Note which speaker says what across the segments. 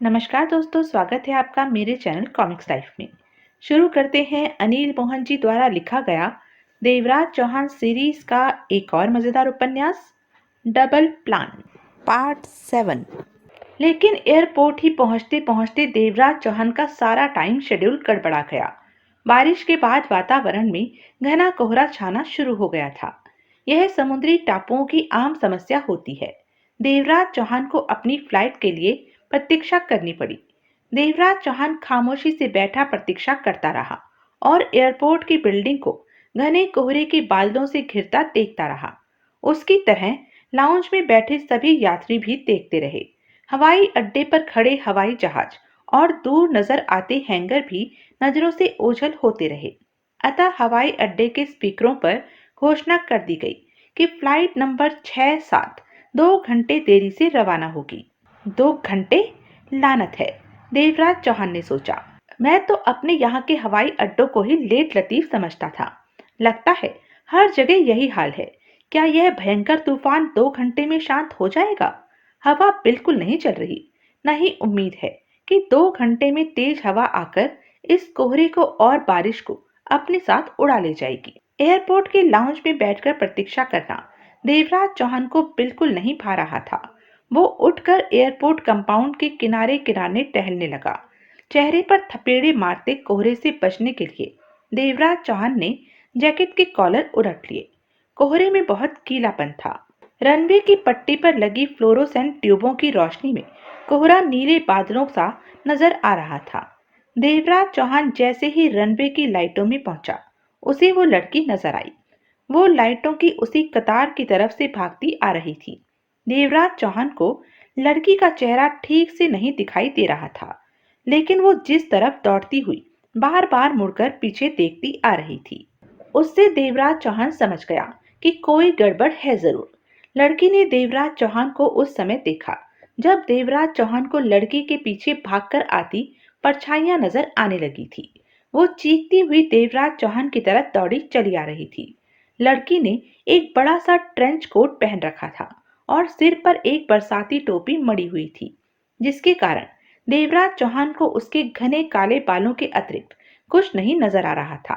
Speaker 1: नमस्कार दोस्तों, स्वागत है आपका मेरे चैनल कॉमिक्स लाइफ में। शुरू करते हैं अनिल मोहन जी द्वारा लिखा गया देवराज चौहान सीरीज का एक और मजेदार उपन्यास डबल प्लान पार्ट 7। लेकिन एयरपोर्ट ही पहुंचते पहुंचते देवराज चौहान का सारा टाइम शेड्यूल गड़बड़ा गया। बारिश के बाद वातावरण में घना कोहरा छाना शुरू हो गया था। यह समुद्री टापुओं की आम समस्या होती है। देवराज चौहान को अपनी फ्लाइट के लिए प्रतीक्षा करनी पड़ी। देवराज चौहान खामोशी से बैठा प्रतीक्षा करता रहा और एयरपोर्ट की बिल्डिंग को घने कोहरे के बादलों से घिरता देखता रहा। उसकी तरह लाउंज में बैठे सभी यात्री भी देखते रहे। हवाई अड्डे पर खड़े हवाई जहाज और दूर नजर आते हैंगर भी नजरों से ओझल होते रहे। अतः हवाई अड्डे के स्पीकरों पर घोषणा कर दी गई कि फ्लाइट नंबर 6-7 2 घंटे देरी से रवाना होगी। 2 घंटे? लानत है, देवराज चौहान ने सोचा। मैं तो अपने यहाँ के हवाई अड्डों को ही लेट लतीफ समझता था। लगता है हर जगह यही हाल है। क्या यह भयंकर तूफान 2 घंटे में शांत हो जाएगा? हवा बिल्कुल नहीं चल रही। न ही उम्मीद है कि 2 घंटे में तेज हवा आकर इस कोहरे को और बारिश को अपने साथ उड़ा ले जाएगी। एयरपोर्ट के लाउंज में बैठकर प्रतीक्षा करना देवराज चौहान को बिल्कुल नहीं भा रहा था। वो उठकर एयरपोर्ट कंपाउंड के किनारे किनारे टहलने लगा। चेहरे पर थपेड़े मारते कोहरे से बचने के लिए देवराज चौहान ने जैकेट के कॉलर उलट लिए। कोहरे में बहुत गीलापन था। रनवे की पट्टी पर लगी फ्लोरोसेंट ट्यूबों की रोशनी में कोहरा नीले बादलों सा नजर आ रहा था। देवराज चौहान जैसे ही रनवे की लाइटों में पहुंचा, उसे वो लड़की नजर आई। वो लाइटों की उसी कतार की तरफ से भागती आ रही थी। देवराज चौहान को लड़की का चेहरा ठीक से नहीं दिखाई दे रहा था, लेकिन वो जिस तरफ दौड़ती हुई बार बार मुड़कर पीछे देखती आ रही थी, उससे देवराज चौहान समझ गया कि कोई गड़बड़ है जरूर। लड़की ने देवराज चौहान को उस समय देखा जब देवराज चौहान को लड़की के पीछे भागकर आती परछाइयां नजर आने लगी थी। वो चीखती हुई देवराज चौहान की तरफ दौड़ी चली आ रही थी। लड़की ने एक बड़ा सा ट्रेंच कोट पहन रखा था और सिर पर एक बरसाती टोपी मड़ी हुई थी, जिसके कारण देवराज चौहान को उसके घने काले बालों के अतिरिक्त कुछ नहीं नजर आ रहा था।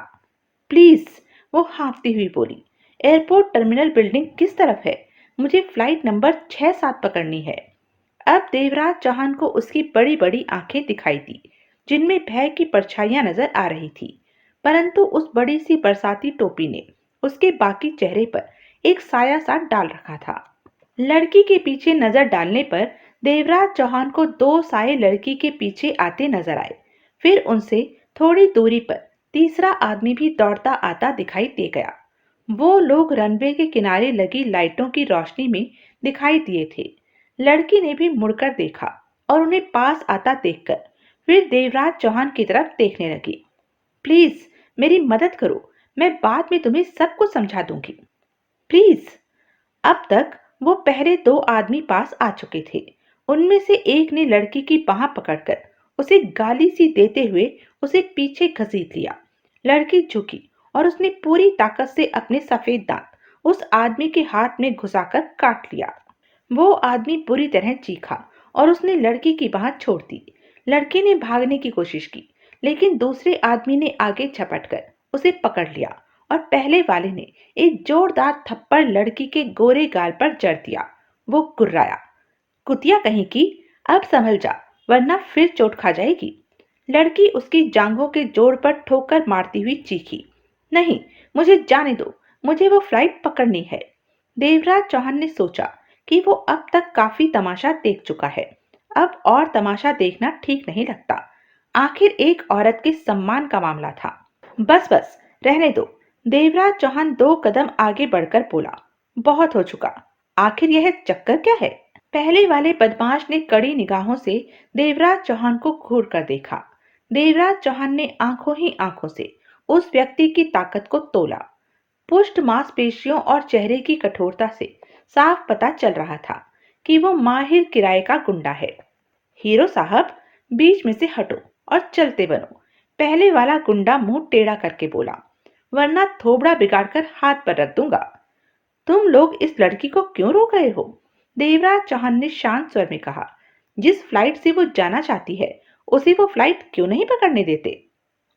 Speaker 1: प्लीज, वो हाँफती हुई बोली, एयरपोर्ट टर्मिनल बिल्डिंग किस तरफ है? मुझे फ्लाइट नंबर 6-7 पकड़नी है। अब देवराज चौहान को उसकी बड़ी बड़ी आंखें दिखाई दी, जिनमें भय की परछाइयां नजर आ रही थी। परंतु उस बड़ी सी बरसाती टोपी ने उसके बाकी चेहरे पर एक साया सा डाल रखा था। लड़की के पीछे नजर डालने पर देवराज चौहान को 2 साए लड़की के पीछे आते नजर आए। फिर उनसे थोड़ी दूरी पर तीसरा आदमी भी दौड़ता आता दिखाई दे गया। वो लोग रनवे के किनारे लगी लाइटों की रोशनी में दिखाई दिए थे। लड़की ने भी मुड़कर देखा और उन्हें पास आता देखकर फिर देवराज चौहान की तरफ देखने लगी। प्लीज, मेरी मदद करो, मैं बाद में तुम्हें सब कुछ समझा दूंगी। प्लीज। अब तक वो पहले 2 आदमी पास आ चुके थे। उनमें से एक ने लड़की की बाह पकड़कर उसे गाली सी देते हुए उसे पीछे घसीट लिया। लड़की झुकी और उसने पूरी ताकत से अपने सफेद दांत उस आदमी के हाथ में घुसाकर काट लिया। वो आदमी बुरी तरह चीखा और उसने लड़की की बाह छोड़ दी। लड़की ने भागने की कोशिश की, लेकिन दूसरे आदमी ने आगे झपटकर उसे पकड़ लिया और पहले वाले ने एक जोरदार थप्पड़ लड़की के गोरे गाल पर जड़ दिया। वो गुर्राया, कुतिया कहीं की, अब संभल जा, वरना फिर चोट खा जाएगी। लड़की उसकी जांघों के जोड़ पर ठोकर मारती हुई चीखी, नहीं, मुझे जाने दो, मुझे वो फ्लाइट पकड़नी है। देवराज चौहान ने सोचा कि वो अब तक काफी तमाशा देख चुका है। अब और तमाशा देखना ठीक नहीं लगता। आखिर एक औरत के सम्मान का मामला था। बस बस, रहने दो। देवराज चौहान 2 कदम आगे बढ़कर बोला, बहुत हो चुका। आखिर यह चक्कर क्या है? पहले वाले बदमाश ने कड़ी निगाहों से देवराज चौहान को घूर कर देखा। देवराज चौहान ने आंखों ही आंखों से उस व्यक्ति की ताकत को तोला। पुष्ट मांसपेशियों और चेहरे की कठोरता से साफ पता चल रहा था कि वो माहिर किराए का गुंडा है। हीरो साहब, बीच में से हटो और चलते बनो, पहले वाला गुंडा मुंह टेढ़ा करके बोला, वरना थोबड़ा बिगाड़कर हाथ पर रख दूंगा। तुम लोग इस लड़की को क्यों रोक रहे हो? देवराज चौहान ने शांत स्वर में कहा। जिस फ्लाइट से वो जाना चाहती है उसे वो फ्लाइट क्यों नहीं पकड़ने देते?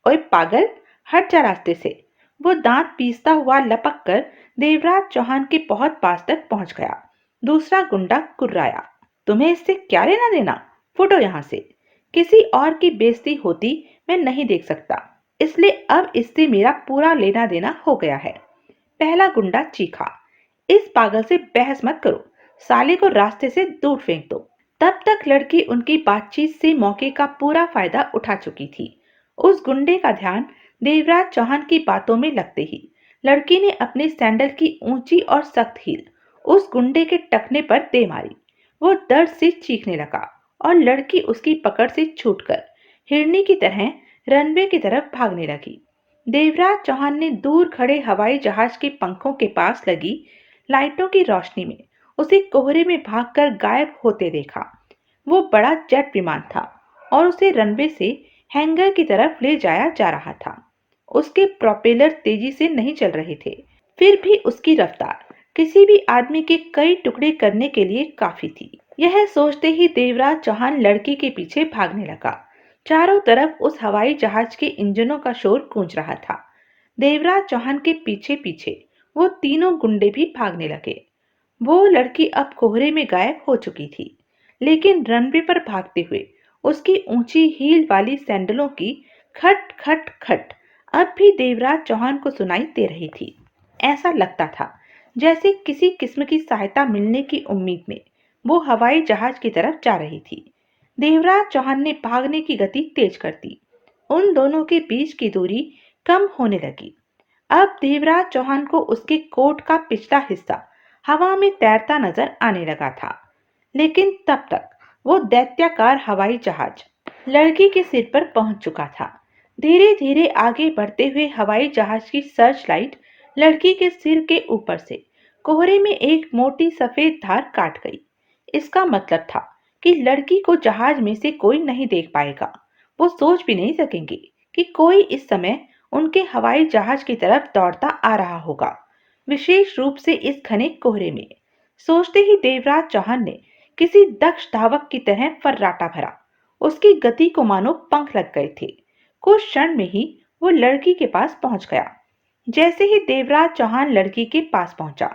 Speaker 1: ओए पागल, हट जा रास्ते से। वो दांत पीसता हुआ लपक कर देवराज चौहान के बहुत पास तक पहुंच गया। दूसरा गुंडा कुर्राया, तुम्हें इससे क्या लेना देना? फुटो यहाँ से। किसी और की बेइज्जती होती मैं नहीं देख सकता, इसलिए अब इससे मेरा पूरा लेना देना हो गया है। पहला गुंडा चीखा, इस पागल से बहस मत करो, साले को रास्ते से दूर फेंक दो। तब तक लड़की उनकी बातचीत से मौके का पूरा फायदा उठा चुकी थी। उस गुंडे का ध्यान देवराज चौहान की बातों में लगते ही लड़की ने अपने सैंडल की ऊंची और सख्त हील उस गुंडे के टखने पर दे मारी। वो दर्द से चीखने लगा और लड़की उसकी पकड़ से छूटकर हिरनी की तरह रनवे की तरफ भागने लगी। देवराज चौहान ने दूर खड़े हवाई जहाज के पंखों के पास लगी लाइटों की रोशनी में उसे कोहरे में भागकर गायब होते देखा। वो बड़ा जेट विमान था और उसे रनवे से हैंगर की तरफ ले जाया जा रहा था। उसके प्रोपेलर तेजी से नहीं चल रहे थे, फिर भी उसकी रफ्तार किसी भी आदमी के कई टुकड़े करने के लिए काफी थी। यह सोचते ही देवराज चौहान लड़की के पीछे भागने लगा। चारों तरफ उस हवाई जहाज के इंजनों का शोर गूंज रहा था। देवराज चौहान के पीछे पीछे वो तीनों गुंडे भी भागने लगे। वो लड़की अब कोहरे में गायब हो चुकी थी, लेकिन रनवे पर भागते हुए उसकी ऊंची हील वाली सैंडलों की खट खट खट अब भी देवराज चौहान को सुनाई दे रही थी। ऐसा लगता था जैसे किसी किस्म की सहायता मिलने की उम्मीद में वो हवाई जहाज की तरफ जा रही थी। देवराज चौहान ने भागने की गति तेज कर दी। उन दोनों के बीच की दूरी कम होने लगी। अब देवराज चौहान को उसके कोट का पिछला हिस्सा हवा में तैरता नजर आने लगा था, लेकिन तब तक वो दैत्याकार हवाई जहाज लड़की के सिर पर पहुंच चुका था। धीरे धीरे आगे बढ़ते हुए हवाई जहाज की सर्च लाइट लड़की के सिर के ऊपर से कोहरे में एक मोटी सफेद धार काट गई। इसका मतलब था कि लड़की को जहाज में से कोई नहीं देख पाएगा। वो सोच भी नहीं सकेंगे कि कोई इस समय उनके हवाई जहाज की तरफ दौड़ता आ रहा होगा, विशेष रूप से इस घने कोहरे में। सोचते ही देवराज चौहान ने किसी दक्ष धावक की तरह फर्राटा भरा। उसकी गति को मानो पंख लग गए थे। कुछ क्षण में ही वो लड़की के पास पहुंच गया। जैसे ही देवराज चौहान लड़की के पास पहुंचा,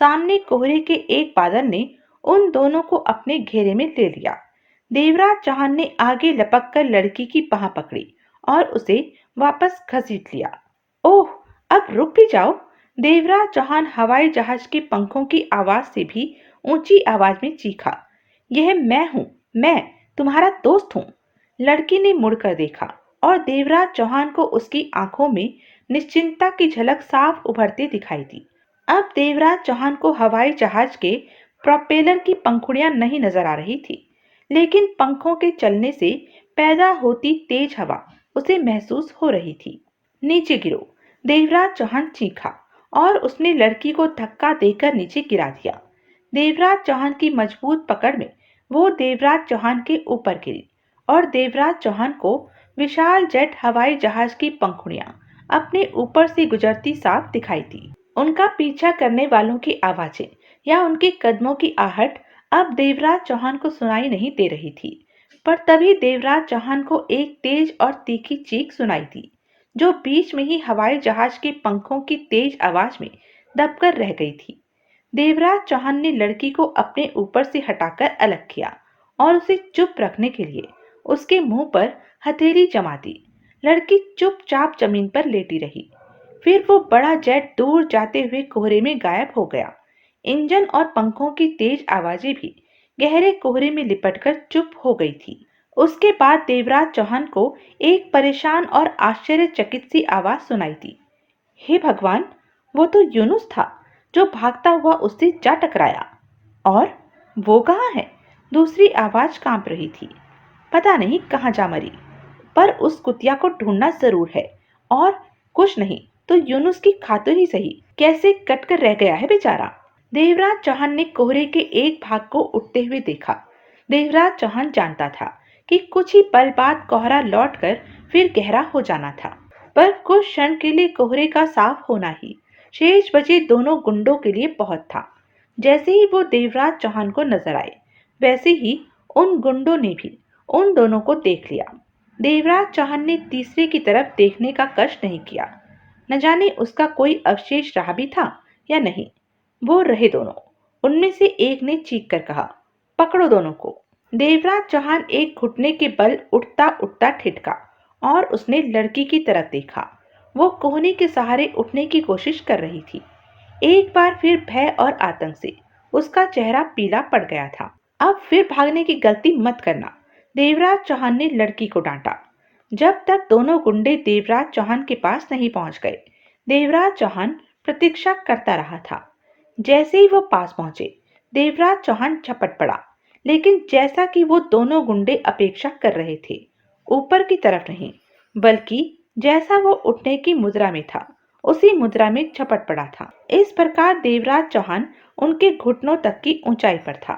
Speaker 1: सामने कोहरे के एक बादल ने उन दोनों को अपने घेरे में ले लिया। देवराज चौहान ने आगे लपक कर लड़की की बाह पकड़ी और उसे वापस घसीट लिया। ओह, अब रुक भी जाओ। देवराज चौहान हवाई जहाज के पंखों की आवाज से भी ऊंची आवाज में चीखा, यह मैं हूं, मैं तुम्हारा दोस्त हूं। लड़की ने मुड़कर देखा और देवराज चौहान को उसकी आंखों में निश्चिंतता की झलक साफ उभरती दिखाई दी। अब देवराज चौहान को हवाई जहाज के प्रोपेलर की पंखुड़ियां नहीं नजर आ रही थी, लेकिन पंखों के चलने से पैदा होती तेज हवा उसे महसूस हो रही थी। नीचे गिरो, देवराज चौहान चीखा और उसने लड़की को धक्का देकर नीचे गिरा दिया। देवराज चौहान की मजबूत पकड़ में वो देवराज चौहान के ऊपर गिरी और देवराज चौहान को विशाल जेट हवाई जहाज की पंखुड़ियां अपने ऊपर से गुजरती साफ दिखाई दी। उनका पीछा करने वालों की आवाजें या उनके कदमों की आहट अब देवराज चौहान को सुनाई नहीं दे रही थी, पर तभी देवराज चौहान को एक तेज और तीखी चीख सुनाई दी, जो बीच में ही हवाई जहाज के पंखों की तेज आवाज में दबकर रह गई थी। देवराज चौहान ने लड़की को अपने ऊपर से हटाकर अलग किया और उसे चुप रखने के लिए उसके मुंह पर हथेली जमा दी। लड़की चुपचाप जमीन पर लेटी रही। फिर वो बड़ा जेट दूर जाते हुए कोहरे में गायब हो गया। इंजन और पंखों की तेज आवाजें भी गहरे कोहरे में लिपटकर चुप हो गई थी। उसके बाद देवराज चौहान को एक परेशान और आश्चर्यचकित सी आवाज सुनाई दी। हे भगवान, वो तो यूनुस था जो भागता हुआ उससे जा टकराया। और वो कहाँ है? दूसरी आवाज कांप रही थी। पता नहीं कहाँ जा मरी, पर उस कुतिया को ढूंढना जरूर है। और कुछ नहीं तो यूनुस की खातिर ही सही, कैसे कटकर रह गया है बेचारा। देवराज चौहान ने कोहरे के एक भाग को उठते हुए देखा। देवराज चौहान जानता था कि कुछ ही पल बाद कोहरा लौटकर फिर गहरा हो जाना था, पर कुछ क्षण के लिए कोहरे का साफ होना ही शेष बचे दोनों गुंडों के लिए बहुत था। जैसे ही वो देवराज चौहान को नजर आए, वैसे ही उन गुंडों ने भी उन दोनों को देख लिया। देवराज चौहान ने तीसरे की तरफ देखने का कष्ट नहीं किया। न जाने उसका कोई अवशेष रहा भी था या नहीं। वो रहे दोनों। उनमें से एक ने चीख कर कहा, पकड़ो दोनों को। देवराज चौहान एक घुटने के बल उठता उठता ठिठका और उसने लड़की की तरफ देखा। वो कोहनी के सहारे उठने की कोशिश कर रही थी। एक बार फिर भय और आतंक से उसका चेहरा पीला पड़ गया था। अब फिर भागने की गलती मत करना, देवराज चौहान ने लड़की को डांटा। जब तक दोनों गुंडे देवराज चौहान के पास नहीं पहुंच गए, देवराज चौहान प्रतीक्षा करता रहा था। जैसे ही वो पास पहुंचे, देवराज चौहान झपट पड़ा, लेकिन जैसा कि वो दोनों गुंडे अपेक्षा कर रहे थे, ऊपर की तरफ नहीं, बल्कि जैसा वो उठने की मुद्रा में था, उसी मुद्रा में झपट पड़ा था। इस प्रकार देवराज चौहान उनके घुटनों तक की ऊंचाई पर था।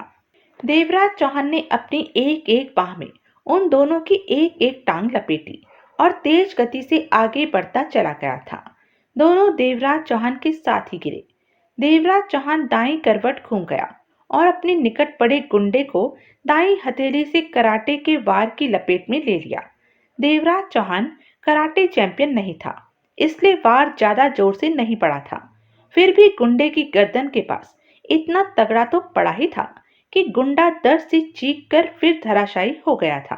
Speaker 1: देवराज चौहान ने अपनी एक एक बाह में उन दोनों की एक एक टांग लपेटी और तेज गति से आगे बढ़ता चला गया था। दोनों देवराज चौहान के साथ ही गिरे। देवराज चौहान दाईं करवट घूम गया और अपने निकट पड़े गुंडे को दाईं हथेली से कराटे के वार की लपेट में ले लिया। देवराज चौहान कराटे चैंपियन नहीं था, इसलिए वार ज्यादा जोर से नहीं पड़ा था। फिर भी गुंडे की गर्दन के पास इतना तगड़ा तो पड़ा ही था कि गुंडा दर्द से चीख कर फिर धराशायी हो गया था।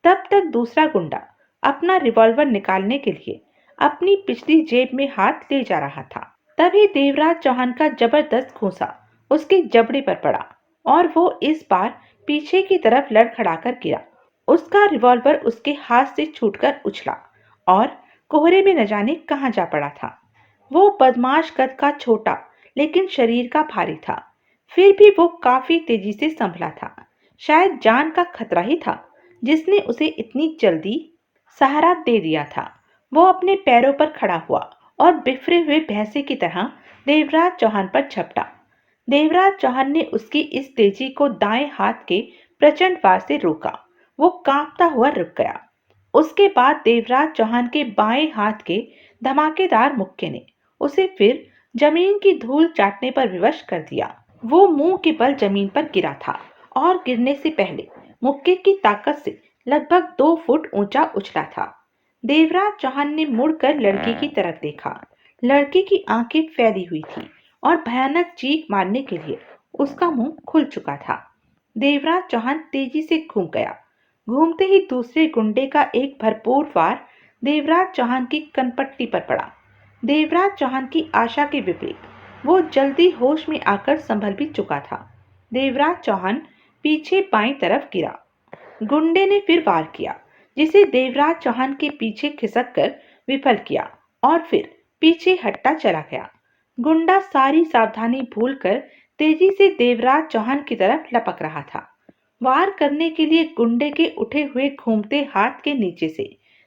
Speaker 1: तब तक दूसरा गुंडा अपना रिवॉल्वर निकालने के लिए अपनी पिछली जेब में हाथ ले जा रहा था। तभी देवराज चौहान का जबरदस्त घूंसा उसके जबड़े पर पड़ा और वो इस बार पीछे की तरफ लड़खड़ाकर गिरा। उसका रिवॉल्वर उसके हाथ से छूटकर उछला और कोहरे में न जाने कहां जा पड़ा था। वो बदमाश कद का छोटा लेकिन शरीर का भारी था। फिर भी वो काफी तेजी से संभला था। शायद जान का खतरा ही था जिसने उसे इतनी जल्दी सहारा दे दिया था। वो अपने पैरों पर खड़ा हुआ और बिखरे हुए भैंसे की तरह देवराज चौहान पर झपटा। देवराज चौहान ने उसकी इस तेजी को दाएं हाथ के प्रचंड वार से रोका। वो कांपता हुआ रुक गया। उसके बाद देवराज चौहान के बाएं हाथ के धमाकेदार मुक्के ने उसे फिर जमीन की धूल चाटने पर विवश कर दिया। वो मुंह के बल जमीन पर गिरा था और गिरने से पहले मुक्के की ताकत से लगभग 2 फुट ऊंचा उछला था। देवराज चौहान ने मुड़कर लड़की की तरफ देखा। लड़की की आंखें फैली हुई थी और भयानक चीख मारने के लिए उसका मुंह खुल चुका था। देवराज चौहान तेजी से घूम गया। घूमते ही दूसरे गुंडे का एक भरपूर वार देवराज चौहान की कनपट्टी पर पड़ा। देवराज चौहान की आशा के विपरीत वो जल्दी होश में आकर संभल भी चुका था। देवराज चौहान पीछे बाईं तरफ गिरा। गुंडे ने फिर वार किया, जिसे देवराज चौहान के पीछे खिसक कर विफल किया और फिर पीछे हटता चला गया। गुंडा सारी सावधानी भूलकर तेजी से देवराज चौहान की तरफ लपक रहा था। वार करने के लिए गुंडे के उठे हुए घूमते हाथ के नीचे से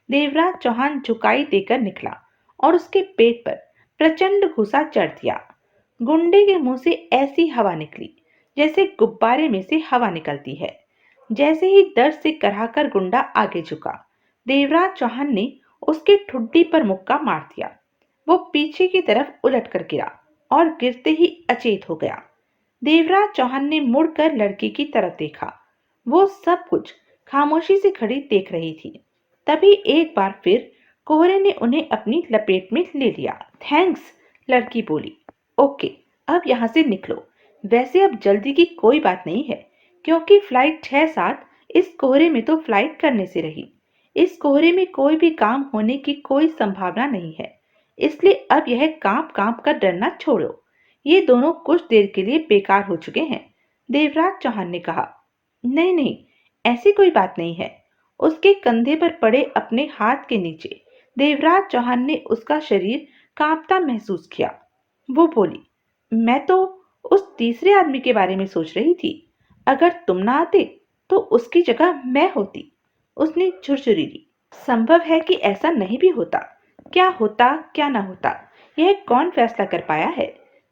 Speaker 1: देवराज चौहान झुकाई देकर निकला और उसके पेट पर प्रचंड घुसा चढ़ दिया। गुंडे के मुंह से ऐसी हवा निकली जैसे गुब्बारे में से हवा निकलती है। जैसे ही दर्द से कराहकर गुंडा आगे झुका, देवराज चौहान ने उसके ठुड्डी पर मुक्का मार दिया। वो पीछे की तरफ उलट कर गिरा और गिरते ही अचेत हो गया। देवराज चौहान ने मुड़कर लड़की की तरफ देखा। वो सब कुछ खामोशी से खड़ी देख रही थी। तभी एक बार फिर कोहरे ने उन्हें अपनी लपेट में ले लिया। थैंक्स, लड़की बोली। ओके, अब यहाँ से निकलो। वैसे अब जल्दी की कोई बात नहीं है, क्योंकि फ्लाइट 6-7 इस कोहरे में तो फ्लाइट करने से रही। इस कोहरे में कोई भी काम होने की कोई संभावना नहीं है, इसलिए अब यह कांप कांप कर डरना छोड़ो। ये दोनों कुछ देर के लिए बेकार हो चुके हैं, देवराज चौहान ने कहा। नहीं नहीं, ऐसी कोई बात नहीं है। उसके कंधे पर पड़े अपने हाथ के नीचे देवराज चौहान ने उसका शरीर कांपता महसूस किया। वो बोली, मैं तो उस तीसरे आदमी के बारे में सोच रही थी। अगर तुम ना आते तो उसकी जगह मैं होती। उसने झुरझुरी ली। संभव है कि ऐसा नहीं भी होता। क्या होता क्या ना होता, यह कौन फैसला कर पाया है,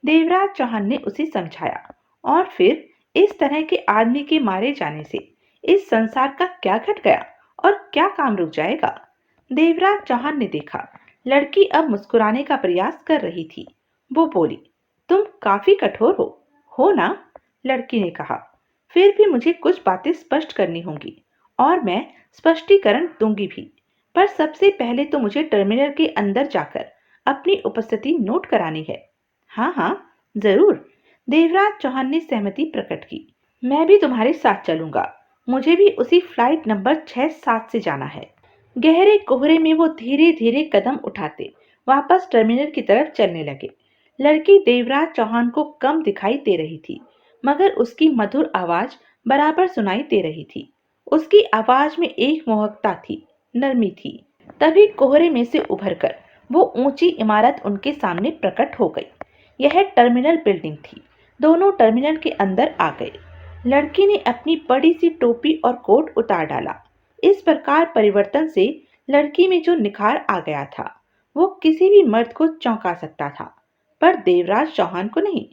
Speaker 1: देवराज चौहान ने उसे समझाया। और फिर इस तरह के आदमी के मारे जाने से इस संसार का क्या घट गया और क्या काम रुक जाएगा। देवराज चौहान ने देखा लड़की अब मुस्कुराने का प्रयास कर रही थी। वो बोली, तुम काफी कठोर हो ना, लड़की ने कहा। फिर भी मुझे कुछ बातें स्पष्ट करनी होंगी और मैं स्पष्टीकरण दूंगी भी। पर सबसे पहले तो मुझे टर्मिनल के अंदर जाकर अपनी उपस्थिति नोट करानी है। हाँ हाँ, जरूर। देवराज चौहान ने सहमति प्रकट की। मैं भी तुम्हारे साथ चलूंगा। मुझे भी उसी फ्लाइट नंबर 6-7 से जाना है। गहरे कोहरे में वो धीरे धीरे कदम उठाते वापस टर्मिनल की तरफ चलने लगे। लड़की देवराज चौहान को कम दिखाई दे रही थी, मगर उसकी मधुर आवाज बराबर सुनाई दे रही थी। उसकी आवाज में एक मोहकता थी, नरमी थी। तभी कोहरे में से उभरकर वो ऊंची इमारत उनके सामने प्रकट हो गई। यह टर्मिनल बिल्डिंग थी। दोनों टर्मिनल के अंदर आ गए। लड़की ने अपनी बड़ी सी टोपी और कोट उतार डाला। इस प्रकार परिवर्तन से लड़की में जो निखार आ गया था, वो किसी भी मर्द को चौंका सकता था, पर देवराज चौहान को नहीं।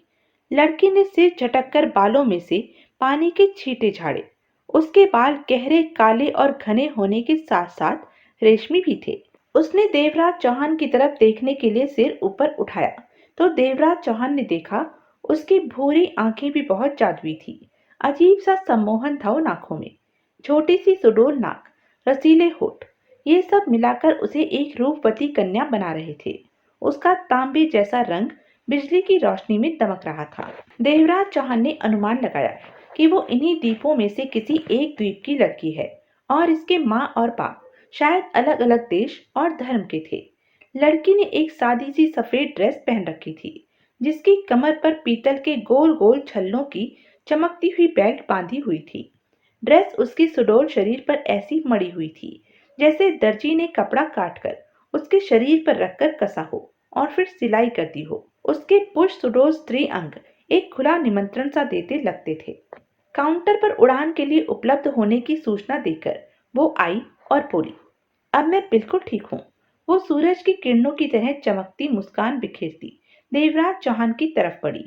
Speaker 1: लड़की ने सिर झटककर बालों में से पानी के छींटे झाड़े। उसके बाल गहरे काले और घने होने के साथ साथ रेशमी भी थे। उसने देवराज चौहान की तरफ देखने के लिए सिर ऊपर उठाया तो देवराज चौहान ने देखा उसकी भूरी आंखें भी बहुत जादुई थी। अजीब सा सम्मोहन था उन आंखों में। छोटी सी सुडौल नाक, रसीले होठ, ये सब मिलाकर उसे एक रूपवती कन्या बना रहे थे। उसका तांबे जैसा रंग बिजली की रोशनी में दमक रहा था। देवराज चौहान ने अनुमान लगाया कि वो इन्हीं द्वीपों में से किसी एक द्वीप की लड़की है और इसके माँ और बाप शायद अलग अलग देश और धर्म के थे। लड़की ने एक सादी सी सफेद ड्रेस पहन रखी थी, जिसकी कमर पर पीतल के गोल गोल छल्लों की चमकती हुई बेल्ट बांधी हुई थी। ड्रेस उसकी सुडौल शरीर पर ऐसी मड़ी हुई थी जैसे दर्जी ने कपड़ा काटकर उसके शरीर पर रखकर कसा हो और फिर सिलाई कर दी हो। उसके पुष्ट सुडौल स्त्री अंग एक खुला निमंत्रण सा देते लगते थे। काउंटर पर उड़ान के लिए उपलब्ध होने की सूचना देकर वो आई और बोली, अब मैं बिल्कुल ठीक हूँ। वो सूरज की किरणों की तरह चमकती मुस्कान बिखेरती देवराज चौहान की तरफ बढ़ी।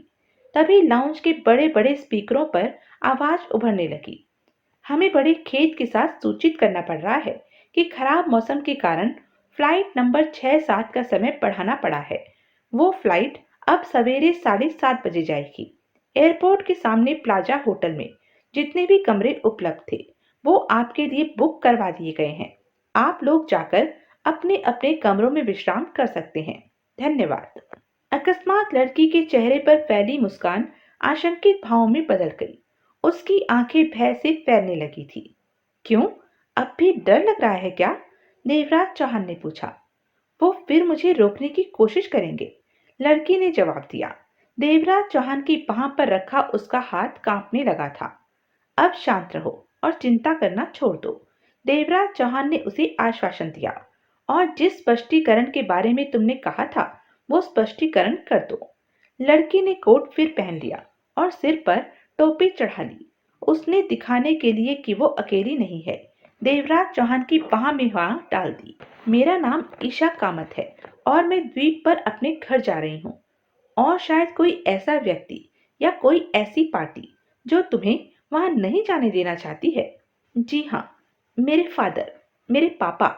Speaker 1: तभी लाउंज के बड़े बड़े स्पीकरों पर आवाज उभरने लगी। हमें बड़े खेद के साथ सूचित करना पड़ रहा है कि खराब मौसम के कारण फ्लाइट नंबर 6-7 का समय बढ़ाना पड़ा है। वो फ्लाइट अब सवेरे 7:30 बजे जाएगी। एयरपोर्ट के सामने प्लाजा होटल में जितने भी कमरे उपलब्ध थे, वो आपके लिए बुक करवा दिए गए हैं। आप लोग जाकर अपने अपने कमरों में विश्राम कर सकते हैं। धन्यवाद। अकस्मात लड़की के चेहरे पर फैली मुस्कान आशंकित भावों में बदल गई। उसकी आंखें भय से फैलने लगी थी। क्यों? अब भी डर लग रहा है क्या? देवराज चौहान ने पूछा। वो फिर मुझे रोकने की कोशिश करेंगे, लड़की ने जवाब दिया। देवराज चौहान की बाह पर रखा उसका हाथ कांपने लगा था। अब शांत रहो और चिंता करना छोड़ दो, देवराज चौहान ने उसे आश्वासन दिया। और जिस स्पष्टीकरण के बारे में तुमने कहा था, वो स्पष्टीकरण कर दो। लड़की ने कोट फिर पहन लिया और सिर पर टोपी चढ़ा ली। उसने दिखाने के लिए कि वो अकेली नहीं है, देवराज चौहान की बाह में बाह डाल दी। मेरा नाम ईशा कामत है और मैं द्वीप पर अपने घर जा रही हूँ। और शायद कोई ऐसा व्यक्ति या कोई ऐसी पार्टी जो तुम्हें वहां नहीं जाने देना चाहती है। जी हाँ, मेरे फादर, मेरे पापा।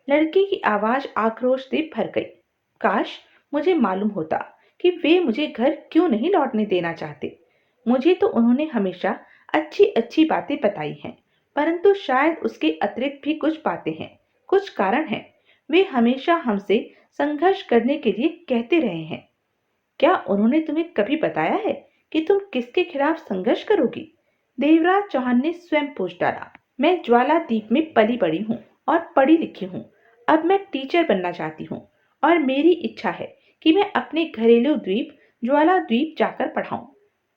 Speaker 1: लड़की की आवाज आक्रोश से भर गई। काश मुझे मालूम होता कि वे मुझे घर क्यों नहीं लौटने देना चाहते। मुझे तो उन्होंने हमेशा अच्छी अच्छी बातें बताई हैं, परंतु शायद उसके अतिरिक्त भी कुछ बातें हैं, कुछ कारण हैं। वे हमेशा हमसे संघर्ष करने के लिए कहते रहे हैं। क्या उन्होंने तुम्हें कभी बताया है कि तुम किसके खिलाफ संघर्ष करोगी? देवराज चौहान ने स्वयं पूछ डाला। मैं ज्वाला द्वीप में पली बड़ी हूँ और पढ़ी लिखी हूँ। अब मैं टीचर बनना चाहती हूँ और मेरी इच्छा है कि मैं अपने घरेलू द्वीप ज्वाला द्वीप जाकर पढ़ाऊं।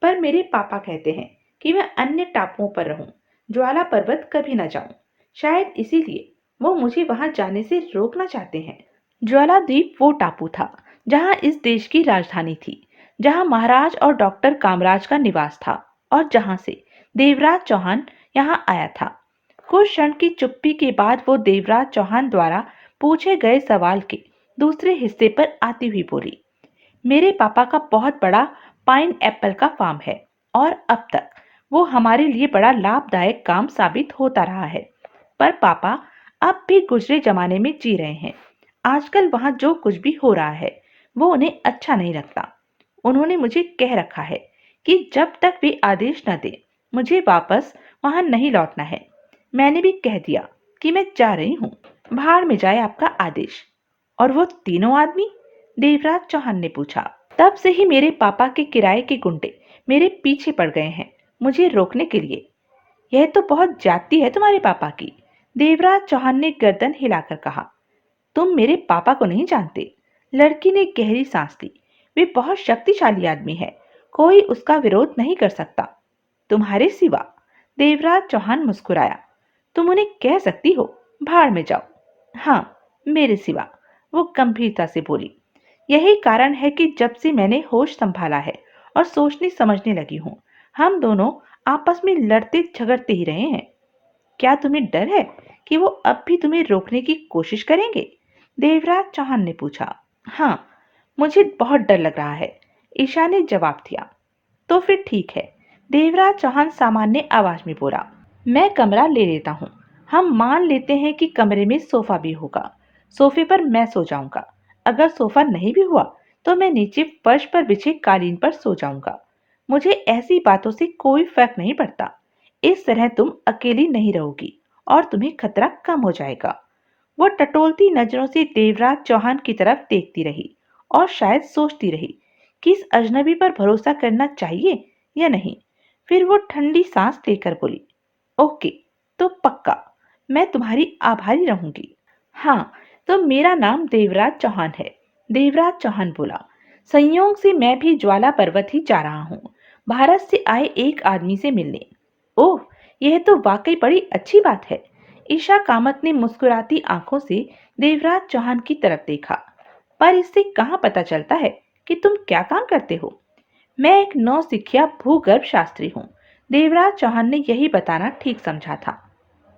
Speaker 1: पर मेरे पापा कहते हैं कि मैं अन्य टापुओं पर रहूं, ज्वाला पर्वत कभी न जाऊं। शायद इसीलिए वो मुझे वहां जाने से रोकना चाहते हैं। ज्वाला द्वीप वो टापू था जहां इस देश की राजधानी थी, जहां महाराज और डॉक्टर कामराज का निवास था और जहां से देवराज चौहान यहां आया था। कुछ क्षण की चुप्पी के बाद वो देवराज चौहान द्वारा पूछे गए सवाल के दूसरे हिस्से पर आती हुई बोली, मेरे पापा का बहुत बड़ा पाइन एप्पल का फार्म है और अब तक वो हमारे लिए बड़ा लाभदायक काम साबित होता रहा है। पर पापा अब भी गुजरे जमाने में जी रहे हैं। आजकल वहां जो कुछ भी हो रहा है वो उन्हें अच्छा नहीं लगता। उन्होंने मुझे कह रखा है कि जब तक वे आदेश न दे मुझे वापस वहां नहीं लौटना है। मैंने भी कह दिया कि मैं जा रही हूँ। भाड़ में जाए आपका आदेश। और वो तीनों आदमी? देवराज चौहान ने पूछा। तब से ही मेरे पापा के किराए के गुंडे मेरे पीछे पड़ गए हैं, मुझे रोकने के लिए। यह तो बहुत ज्यादती है तुम्हारे पापा की। देवराज चौहान ने गर्दन हिलाकर कहा। तुम मेरे पापा को नहीं जानते। लड़की ने गहरी सांस ली। वे बहुत शक्तिशाली आदमी है, कोई उसका विरोध नहीं कर सकता, तुम्हारे सिवा। देवराज चौहान मुस्कुराया। तुम उन्हें कह सकती हो, भाड़ में जाओ। हाँ, मेरे सिवा, वो गंभीरता से बोली। यही कारण है कि जब से मैंने होश संभाला है और सोचने समझने लगी हूँ, हम दोनों आपस में लड़ते झगड़ते ही रहे हैं। क्या तुम्हें डर है कि वो अब भी तुम्हें रोकने की कोशिश करेंगे? देवराज चौहान ने पूछा। हाँ, मुझे बहुत डर लग रहा है, ईशा ने जवाब दिया। तो फिर ठीक है, देवराज चौहान सामान्य आवाज में बोला। मैं कमरा ले लेता हूँ। हम मान लेते हैं कि कमरे में सोफा भी होगा। सोफे पर मैं सो जाऊंगा। अगर सोफा नहीं भी हुआ तो मैं नीचे फर्श पर बिछे कालीन पर सो जाऊंगा। मुझे ऐसी बातों से कोई फर्क नहीं पड़ता। इस तरह तुम अकेली नहीं रहोगी और तुम्हें खतरा कम हो जाएगा। वो टटोलती नजरों से देवराज चौहान की तरफ देखती रही और शायद सोचती रही कि इस अजनबी पर भरोसा करना चाहिए या नहीं। फिर वो ठंडी सांस लेकर बोली, ओके, तो पक्का, मैं तुम्हारी आभारी रहूंगी। हाँ, तो मेरा नाम देवराज चौहान है। देवराज चौहान बोला। संयोग से मैं भी ज्वाला पर्वत ही जा रहा हूँ, भारत से आए एक आदमी से मिलने। ओह, यह तो वाकई बड़ी अच्छी बात है। ईशा कामत ने मुस्कुराती आंखों से देवराज चौहान की तरफ देखा। पर इससे कहाँ पता चलता है कि तुम क्या काम करते हो? मैं एक नौसिखिया भूगर्भ शास्त्री हूँ। देवराज चौहान ने यही बताना ठीक समझा था।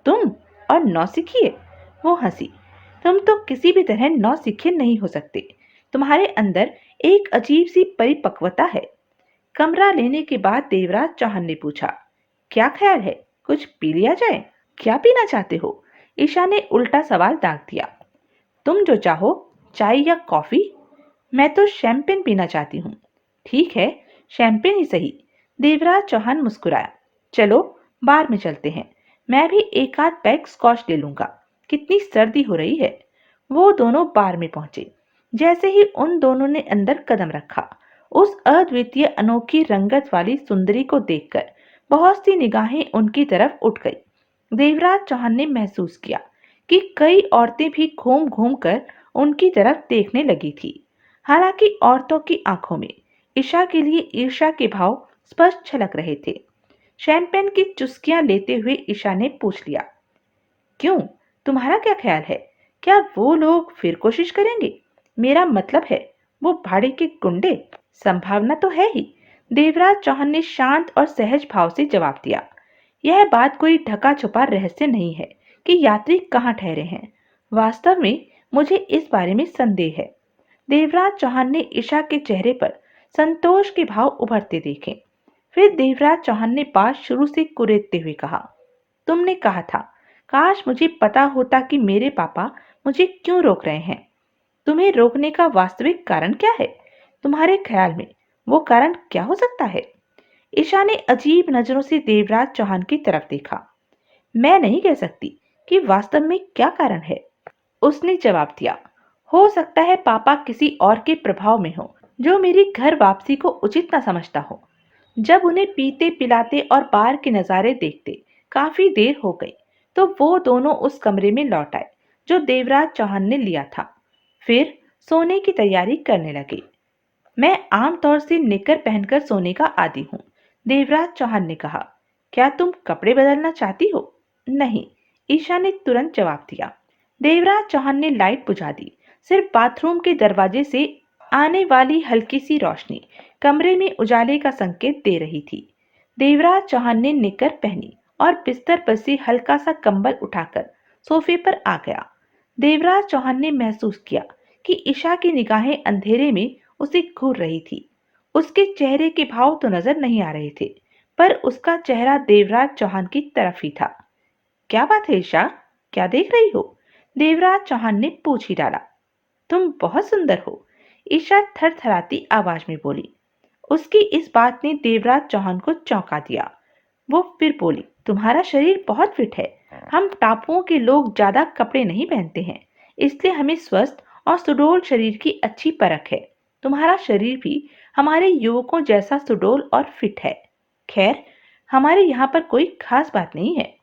Speaker 1: तुम और नौसिखिए? वो हंसी। तुम तो किसी भी तरह नौसिखिए नहीं हो सकते। तुम्हारे अंदर एक अजीब सी परिपक्वता है। कमरा लेने के बाद देवराज चौहान ने पूछा, क्या ख्याल है, कुछ पी लिया जाए? क्या पीना चाहते हो? ईशा ने उल्टा सवाल दाग दिया। तुम जो चाहो, चाय या कॉफी? मैं तो शैंपेन पीना चाहती हूँ। ठीक है, शैंपेन ही सही। देवराज चौहान मुस्कुराया। चलो, बार में चलते हैं। मैं भी एक आध पैक स्कॉच ले लूंगा। कितनी सर्दी हो रही है। वो दोनों बार में पहुंचे। जैसे ही उन दोनों ने अंदर कदम रखा, उस अद्वितीय अनोखी रंगत वाली सुंदरी को देखकर बहुत सी निगाहें उनकी तरफ उठ गई। देवराज चौहान ने महसूस किया कि कई औरतें भी घूम घूम कर उनकी तरफ देखने लगी थी। हालांकि औरतों की आंखों में ईशा के लिए ईर्ष्या के भाव स्पष्ट झलक रहे थे। शैंपेन की चुस्कियां लेते हुए ईशा ने पूछ लिया, क्यों, तुम्हारा क्या ख्याल है? क्या वो लोग फिर कोशिश करेंगे? मेरा मतलब है, वो भाड़े के गुंडे? संभावना तो है ही। देवराज चौहान ने शांत और सहज भाव से जवाब दिया। यह बात कोई ढका छुपा रहस्य नहीं है कि यात्री कहाँ ठहरे हैं। वास्तव में मुझे इस बारे में संदेह है। देवराज चौहान ने ईशा के चेहरे पर संतोष के भाव उभरते देखे। फिर देवराज चौहान ने बात शुरू से कुरेदते हुए कहा, तुमने कहा था, काश मुझे पता होता कि मेरे पापा मुझे क्यों रोक रहे हैं। तुम्हें रोकने का वास्तविक कारण क्या है? तुम्हारे ख्याल में वो कारण क्या हो सकता है? ईशा ने अजीब नजरों से देवराज चौहान की तरफ देखा। मैं नहीं कह सकती कि वास्तव में क्या कारण है, उसने जवाब दिया। हो सकता है पापा किसी और के प्रभाव में हो, जो मेरी घर वापसी को उचित न समझता हो। जब उन्हें पीते पिलाते और बार के नजारे देखते काफी देर हो गई, तो वो दोनों उस कमरे में लौट आए जो देवराज चौहान ने लिया था। फिर सोने की तैयारी करने लगे। मैं आमतौर से निकर पहनकर सोने का आदी हूँ, देवराज चौहान ने कहा। क्या तुम कपड़े बदलना चाहती हो? नहीं, ईशा ने तुरंत जवाब दिया। देवराज चौहान ने लाइट बुझा दी। सिर्फ बाथरूम के दरवाजे से आने वाली हल्की सी रोशनी कमरे में उजाले का संकेत दे रही थी। देवराज चौहान ने निकर पहनी और बिस्तर पर से हल्का सा कंबल उठाकर सोफे पर आ गया। देवराज चौहान ने महसूस किया कि ईशा की निगाहें अंधेरे में उसे घूर रही थी। उसके चेहरे के भाव तो नजर नहीं आ रहे थे, पर उसका चेहरा देवराज चौहान की तरफ ही था। क्या बात है ईशा, क्या देख रही हो? देवराज चौहान ने पूछ ही डाला। तुम बहुत सुंदर हो, ईशा थरथराती आवाज में बोली। उसकी इस बात ने देवराज चौहान को चौंका दिया। वो फिर बोली, तुम्हारा शरीर बहुत फिट है। हम टापुओं के लोग ज्यादा कपड़े नहीं पहनते हैं, इसलिए हमें स्वस्थ और सुडौल शरीर की अच्छी परख है। तुम्हारा शरीर भी हमारे युवकों जैसा सुडौल और फिट है। खैर, हमारे यहाँ पर कोई खास बात नहीं है।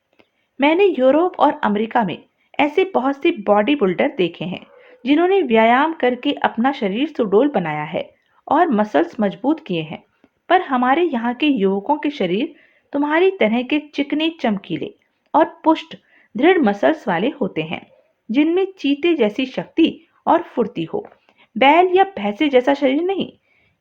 Speaker 1: मैंने यूरोप और अमेरिका में ऐसे बहुत से बॉडी बिल्डर देखे हैं जिन्होंने व्यायाम करके अपना शरीर सुडौल बनाया है और मसल्स मजबूत किए हैं। पर हमारे यहाँ के युवकों के शरीर तुम्हारी तरह के चिकने, चमकीले और पुष्ट दृढ़ मसल्स वाले होते हैं, जिनमें चीते जैसी शक्ति और फुर्ती हो, बैल या भैंसे जैसा शरीर नहीं।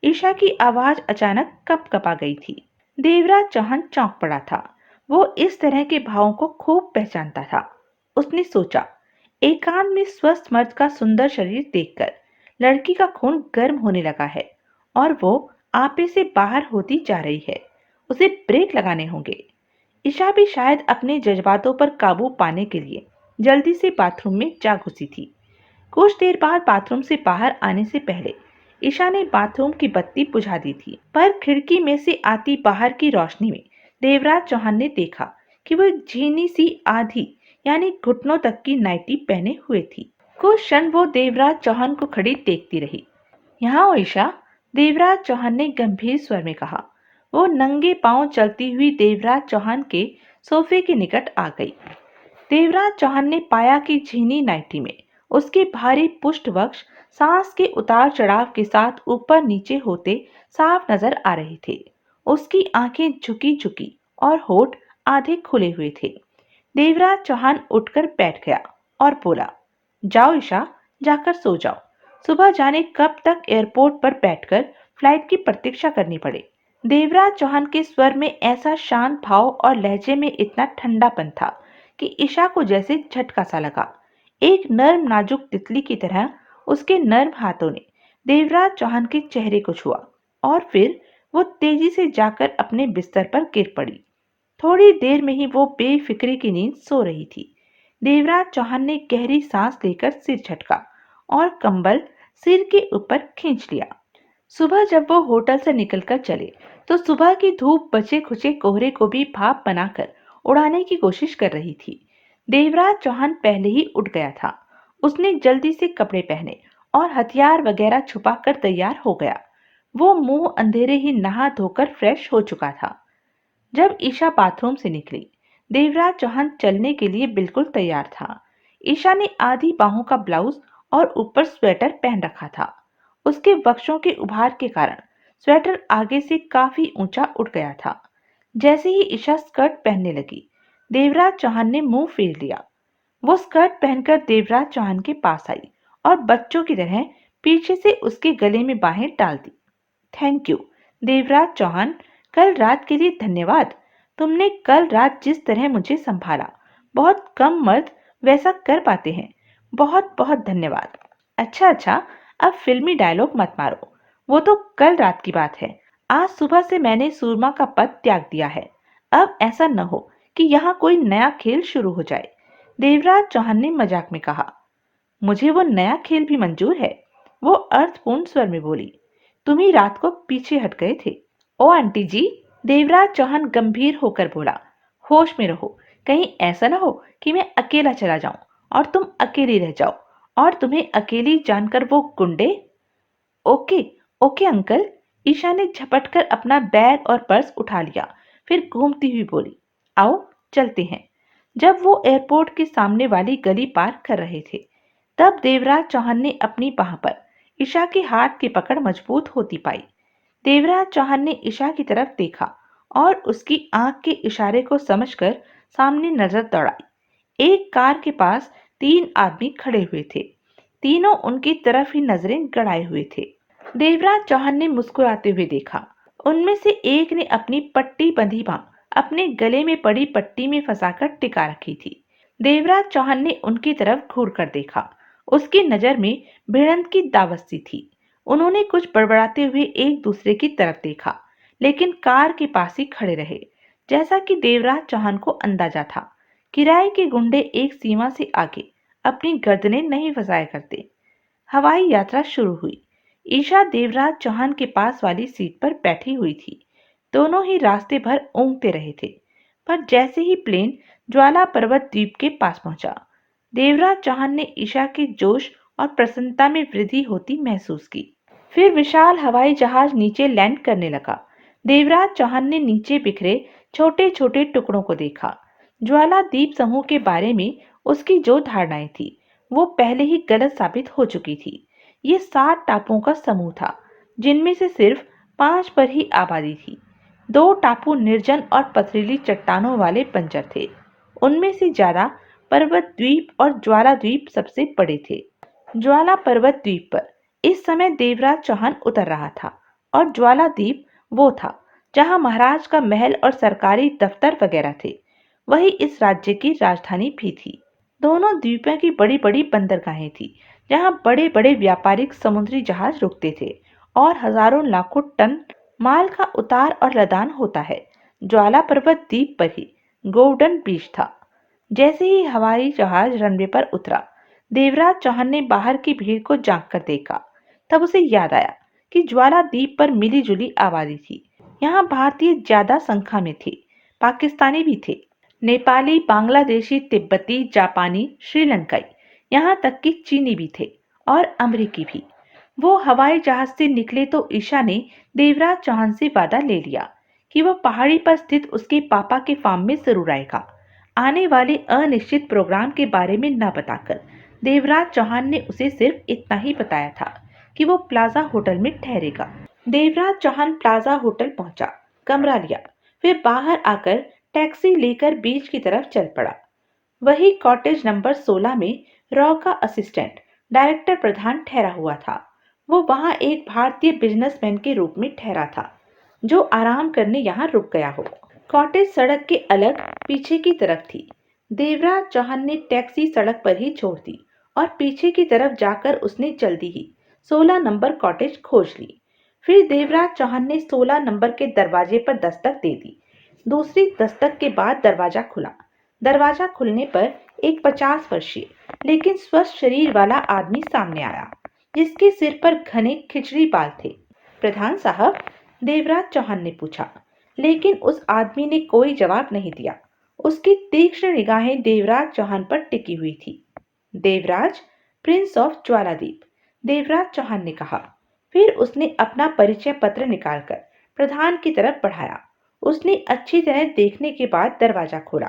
Speaker 1: ईशा की आवाज अचानक कपकपा गई थी। देवराज चौहान चौंक पड़ा था। वो इस तरह के भावों को खूब पहचानता था। उसने सोचा, एकांत में स्वस्थ मर्द का सुंदर शरीर देखकर लड़की का खून गर्म होने लगा है और वो आपे से बाहर होती जा रही है। उसे ब्रेक लगाने होंगे। ईशा भी शायद अपने जज्बातों पर काबू पाने के लिए जल्दी से बाथरूम में जा घुसी थी। कुछ देर बाद बाथरूम से बाहर आने से पहले ईशा ने बाथरूम की बत्ती बुझा दी थी, पर खिड़की में से आती बाहर की रोशनी में देवराज चौहान ने देखा कि वो एक झीनी सी आधी यानी घुटनों तक की नाइटी पहने हुए थी। कुछ क्षण वो देवराज चौहान को खड़ी देखती रही। यहाँ हो ईशा, देवराज चौहान ने गंभीर स्वर में कहा। वो नंगे पांव चलती हुई देवराज चौहान के सोफे के निकट आ गई। देवराज चौहान ने पाया कि झीनी नाइटी में उसके भारी पुष्ट वक्ष सांस के उतार चढ़ाव के साथ ऊपर नीचे होते साफ नजर आ रहे थे। उसकी आंखें झुकी झुकी और होठ आधे खुले हुए थे। देवराज चौहान उठकर बैठ गया और बोला, जाओ ईशा, जाकर सो जाओ। सुबह जाने कब तक एयरपोर्ट पर बैठकर फ्लाइट की प्रतीक्षा करनी पड़े। देवराज चौहान के स्वर में ऐसा शांत भाव और लहजे में इतना ठंडापन था कि ईशा को जैसे झटका सा लगा। एक नर्म नाजुक तितली की तरह उसके नर्म हाथों ने देवराज चौहान के चेहरे को छुआ और फिर वो तेजी से जाकर अपने बिस्तर पर गिर पड़ी। थोड़ी देर में ही वो बेफिक्री की नींद सो रही थी। देवराज चौहान ने गहरी सांस लेकर सिर झटका और कंबल सिर के ऊपर खींच लिया। सुबह जब वो होटल से निकलकर चले तो सुबह की धूप बचे खुचे कोहरे को भी भाप बनाकर उड़ाने की कोशिश कर रही थी। देवराज चौहान पहले ही उठ गया था। उसने जल्दी से कपड़े पहने और हथियार वगैरह छुपाकर तैयार हो गया। वो मुंह अंधेरे ही नहा धोकर फ्रेश हो चुका था। जब ईशा बाथरूम से निकली, देवराज चौहान चलने के लिए बिल्कुल तैयार था। ईशा ने आधी बाहों का ब्लाउज और ऊपर स्वेटर पहन रखा था। उसके वक्षों के उभार के कारण स्वेटर आगे से काफी ऊंचा उठ गया था। जैसे ही ईशा स्कर्ट पहनने लगी, देवराज चौहान ने मुंह फेर लिया। वो स्कर्ट पहनकर देवराज चौहान के पास आई और बच्चों की तरह पीछे से उसके गले में बाहें डाल दी। थैंक यू देवराज चौहान, कल रात के लिए धन्यवाद। तुमने कल रात जिस तरह मुझे संभाला, बहुत कम मर्द वैसा कर पाते हैं। बहुत बहुत धन्यवाद। अच्छा अच्छा, अब फिल्मी डायलॉग मत मारो, वो तो कल रात की बात है। आज सुबह से मैंने सूरमा का पद त्याग दिया है। अब ऐसा न हो कि यहाँ कोई नया खेल शुरू हो जाए। देवराज चौहान ने मजाक में कहा। मुझे वो नया खेल भी मंजूर है, वो अर्थपूर्ण स्वर में बोली। तुम ही रात को पीछे हट गए थे। ओ आंटी जी, देवराज चौहान गंभीर होकर बोला। होश में रहो, कहीं ऐसा ना हो कि मैं अकेला चला जाऊं और तुम अकेली रह जाओ और तुम्हें अकेली जानकर वो गुंडे। Okay okay uncle. ईशा ने झपट कर अपना बैग और पर्स उठा लिया, फिर घूमती हुई बोली, आओ चलते हैं। जब वो एयरपोर्ट के सामने वाली गली पार कर रहे थे, तब देवराज चौहान ने अपनी बाह पर ईशा के हाथ की पकड़ मजबूत होती पाई। देवराज चौहान ने ईशा की तरफ देखा और उसकी आंख के इशारे को समझकर सामने नजर दौड़ाई। एक कार के पास 3 आदमी खड़े हुए थे। तीनों उनकी तरफ ही नजरें गड़ाए हुए थे। देवराज चौहान ने मुस्कुराते हुए देखा। उनमें से एक ने अपनी पट्टी बंधी बांह अपने गले में पड़ी पट्टी में फंसाकर टिका रखी थी। देवराज चौहान ने उनकी तरफ घूर कर देखा। उसकी नजर में भिड़ंत की दावत सी थी। उन्होंने कुछ बड़बड़ाते हुए एक दूसरे की तरफ देखा, लेकिन कार के पास ही खड़े रहे। जैसा कि देवराज चौहान को अंदाजा था, किराए के गुंडे एक सीमा से आगे अपनी गर्दनें नहीं फंसाया करते। हवाई यात्रा शुरू हुई। ईशा देवराज चौहान के पास वाली सीट पर बैठी हुई थी। दोनों ही रास्ते भर ऊँघते रहे थे। पर जैसे ही प्लेन ज्वाला पर्वत द्वीप के पास पहुंचा, देवराज चौहान ने ईशा के जोश और प्रसन्नता में वृद्धि होती महसूस की। फिर विशाल हवाई जहाज नीचे लैंड करने लगा। देवराज चौहान ने नीचे बिखरे छोटे छोटे टुकड़ों को देखा। ज्वाला द्वीप समूह के बारे में उसकी जो धारणाएं थी, वो पहले ही गलत साबित हो चुकी थी। ये 7 टापुओं का समूह था, जिनमें से सिर्फ 5 पर ही आबादी थी। 2 टापू निर्जन और पथरीली चट्टानों वाले बंजर थे। उनमें से ज्यादा पर्वत द्वीप और ज्वाला द्वीप सबसे बड़े थे। ज्वाला पर्वत द्वीप पर इस समय देवराज चौहान उतर रहा था और ज्वाला द्वीप वो था जहां महाराज का महल और सरकारी दफ्तर वगैरह थे। वही इस राज्य की राजधानी भी थी। दोनों द्वीपों की बड़ी बड़ी बंदरगाहें थी, जहां बड़े बड़े व्यापारिक समुद्री जहाज रुकते थे और हजारों लाखों टन माल का उतार और लदान होता है। ज्वाला पर्वत द्वीप पर ही गोल्डन बीच था। जैसे ही हवाई जहाज रनवे पर उतरा, देवराज चौहान ने बाहर की भीड़ को झांक कर देखा। तब उसे याद आया कि ज्वाला द्वीप पर मिली जुली आबादी थी। यहाँ भारतीय ज्यादा संख्या में थे, पाकिस्तानी भी थे, नेपाली, बांग्लादेशी, तिब्बती, जापानी, श्रीलंकाई, यहाँ तक कि चीनी भी थे और अमरीकी भी। वो हवाई जहाज से निकले तो ईशा ने देवराज चौहान से वादा ले लिया कि वह पहाड़ी पर स्थित उसके पापा के फार्म में जरूर आएगा। आने वाले अनिश्चित प्रोग्राम के बारे में न बताकर देवराज चौहान ने उसे सिर्फ इतना ही बताया था कि वो प्लाजा होटल में ठहरेगा। देवराज चौहान प्लाजा होटल पहुंचा, कमरा लिया, फिर बाहर आकर टैक्सी लेकर बीच की तरफ चल पड़ा। वही कॉटेज नंबर 16 में रॉ का असिस्टेंट डायरेक्टर प्रधान ठहरा हुआ था। वो वहां एक भारतीय बिजनेसमैन के रूप में ठहरा था, जो आराम करने यहाँ रुक गया हो। कॉटेज सड़क के अलग पीछे की तरफ थी। देवराज चौहान ने टैक्सी सड़क पर ही छोड़ दी और पीछे की तरफ जाकर उसने जल्दी ही 16 नंबर कॉटेज खोज ली। फिर देवराज चौहान ने 16 नंबर के दरवाजे पर दस्तक दे दी। दूसरी दस्तक के बाद दरवाजा खुला। दरवाजा खुलने पर एक 50 वर्षीय लेकिन स्वस्थ शरीर वाला आदमी सामने आया, जिसके सिर पर घने खिचड़ी बाल थे। प्रधान साहब, देवराज चौहान ने पूछा, लेकिन उस आदमी ने कोई जवाब नहीं दिया। उसकी तीक्ष्ण निगाहें देवराज चौहान पर टिकी हुई थी। देवराज, प्रिंस ऑफ ज्वालाद्वीप, देवराज चौहान ने कहा। फिर उसने अपना परिचय पत्र निकालकर प्रधान की तरफ बढ़ाया। उसने अच्छी तरह देखने के बाद दरवाजा खोला।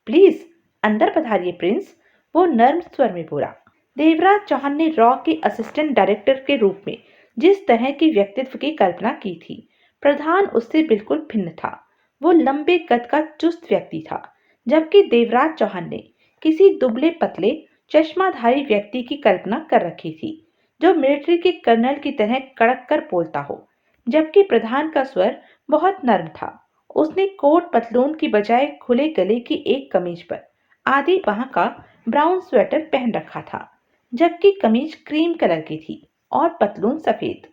Speaker 1: प्लीज अंदर पधारिए प्रिंस, वो नर्म स्वर में बोला। देवराज चौहान ने रॉ के असिस्टेंट डायरेक्टर के रूप में जिस तरह की व्यक्तित्व की कल्पना की थी, प्रधान उससे बिल्कुल भिन्न था। वो लंबे कद का चुस्त व्यक्ति था, जबकि देवराज चौहान ने किसी दुबले पतले चश्माधारी व्यक्ति की कल्पना कर रखी थी, जो मिलिट्री के कर्नल की तरह कड़क कर बोलता हो। जबकि प्रधान का स्वर बहुत नर्म था। उसने कोट पतलून की बजाय खुले गले की एक कमीज पर आधी बाह का ब्राउन स्वेटर पहन रखा था, जबकि कमीज क्रीम कलर की थी और पतलून सफेद।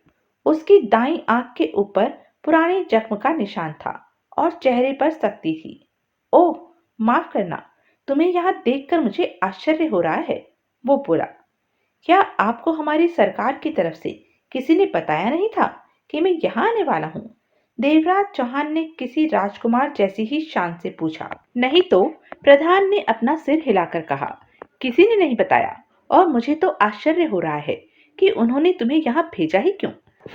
Speaker 1: उसकी दाईं आंख के ऊपर पुराने जख्म का निशान था और चेहरे पर सख्ती थी। ओह, माफ करना, तुम्हें यहाँ देखकर मुझे आश्चर्य हो रहा है, वो बोला। क्या आपको हमारी सरकार की तरफ से किसी ने बताया नहीं था कि मैं यहाँ आने वाला हूँ? देवराज चौहान ने किसी राजकुमार जैसी ही शान से पूछा। नहीं तो, प्रधान ने अपना सिर हिलाकर कहा, किसी ने नहीं बताया, और मुझे तो आश्चर्य हो रहा है कि उन्होंने तुम्हें यहाँ भेजा ही क्यों।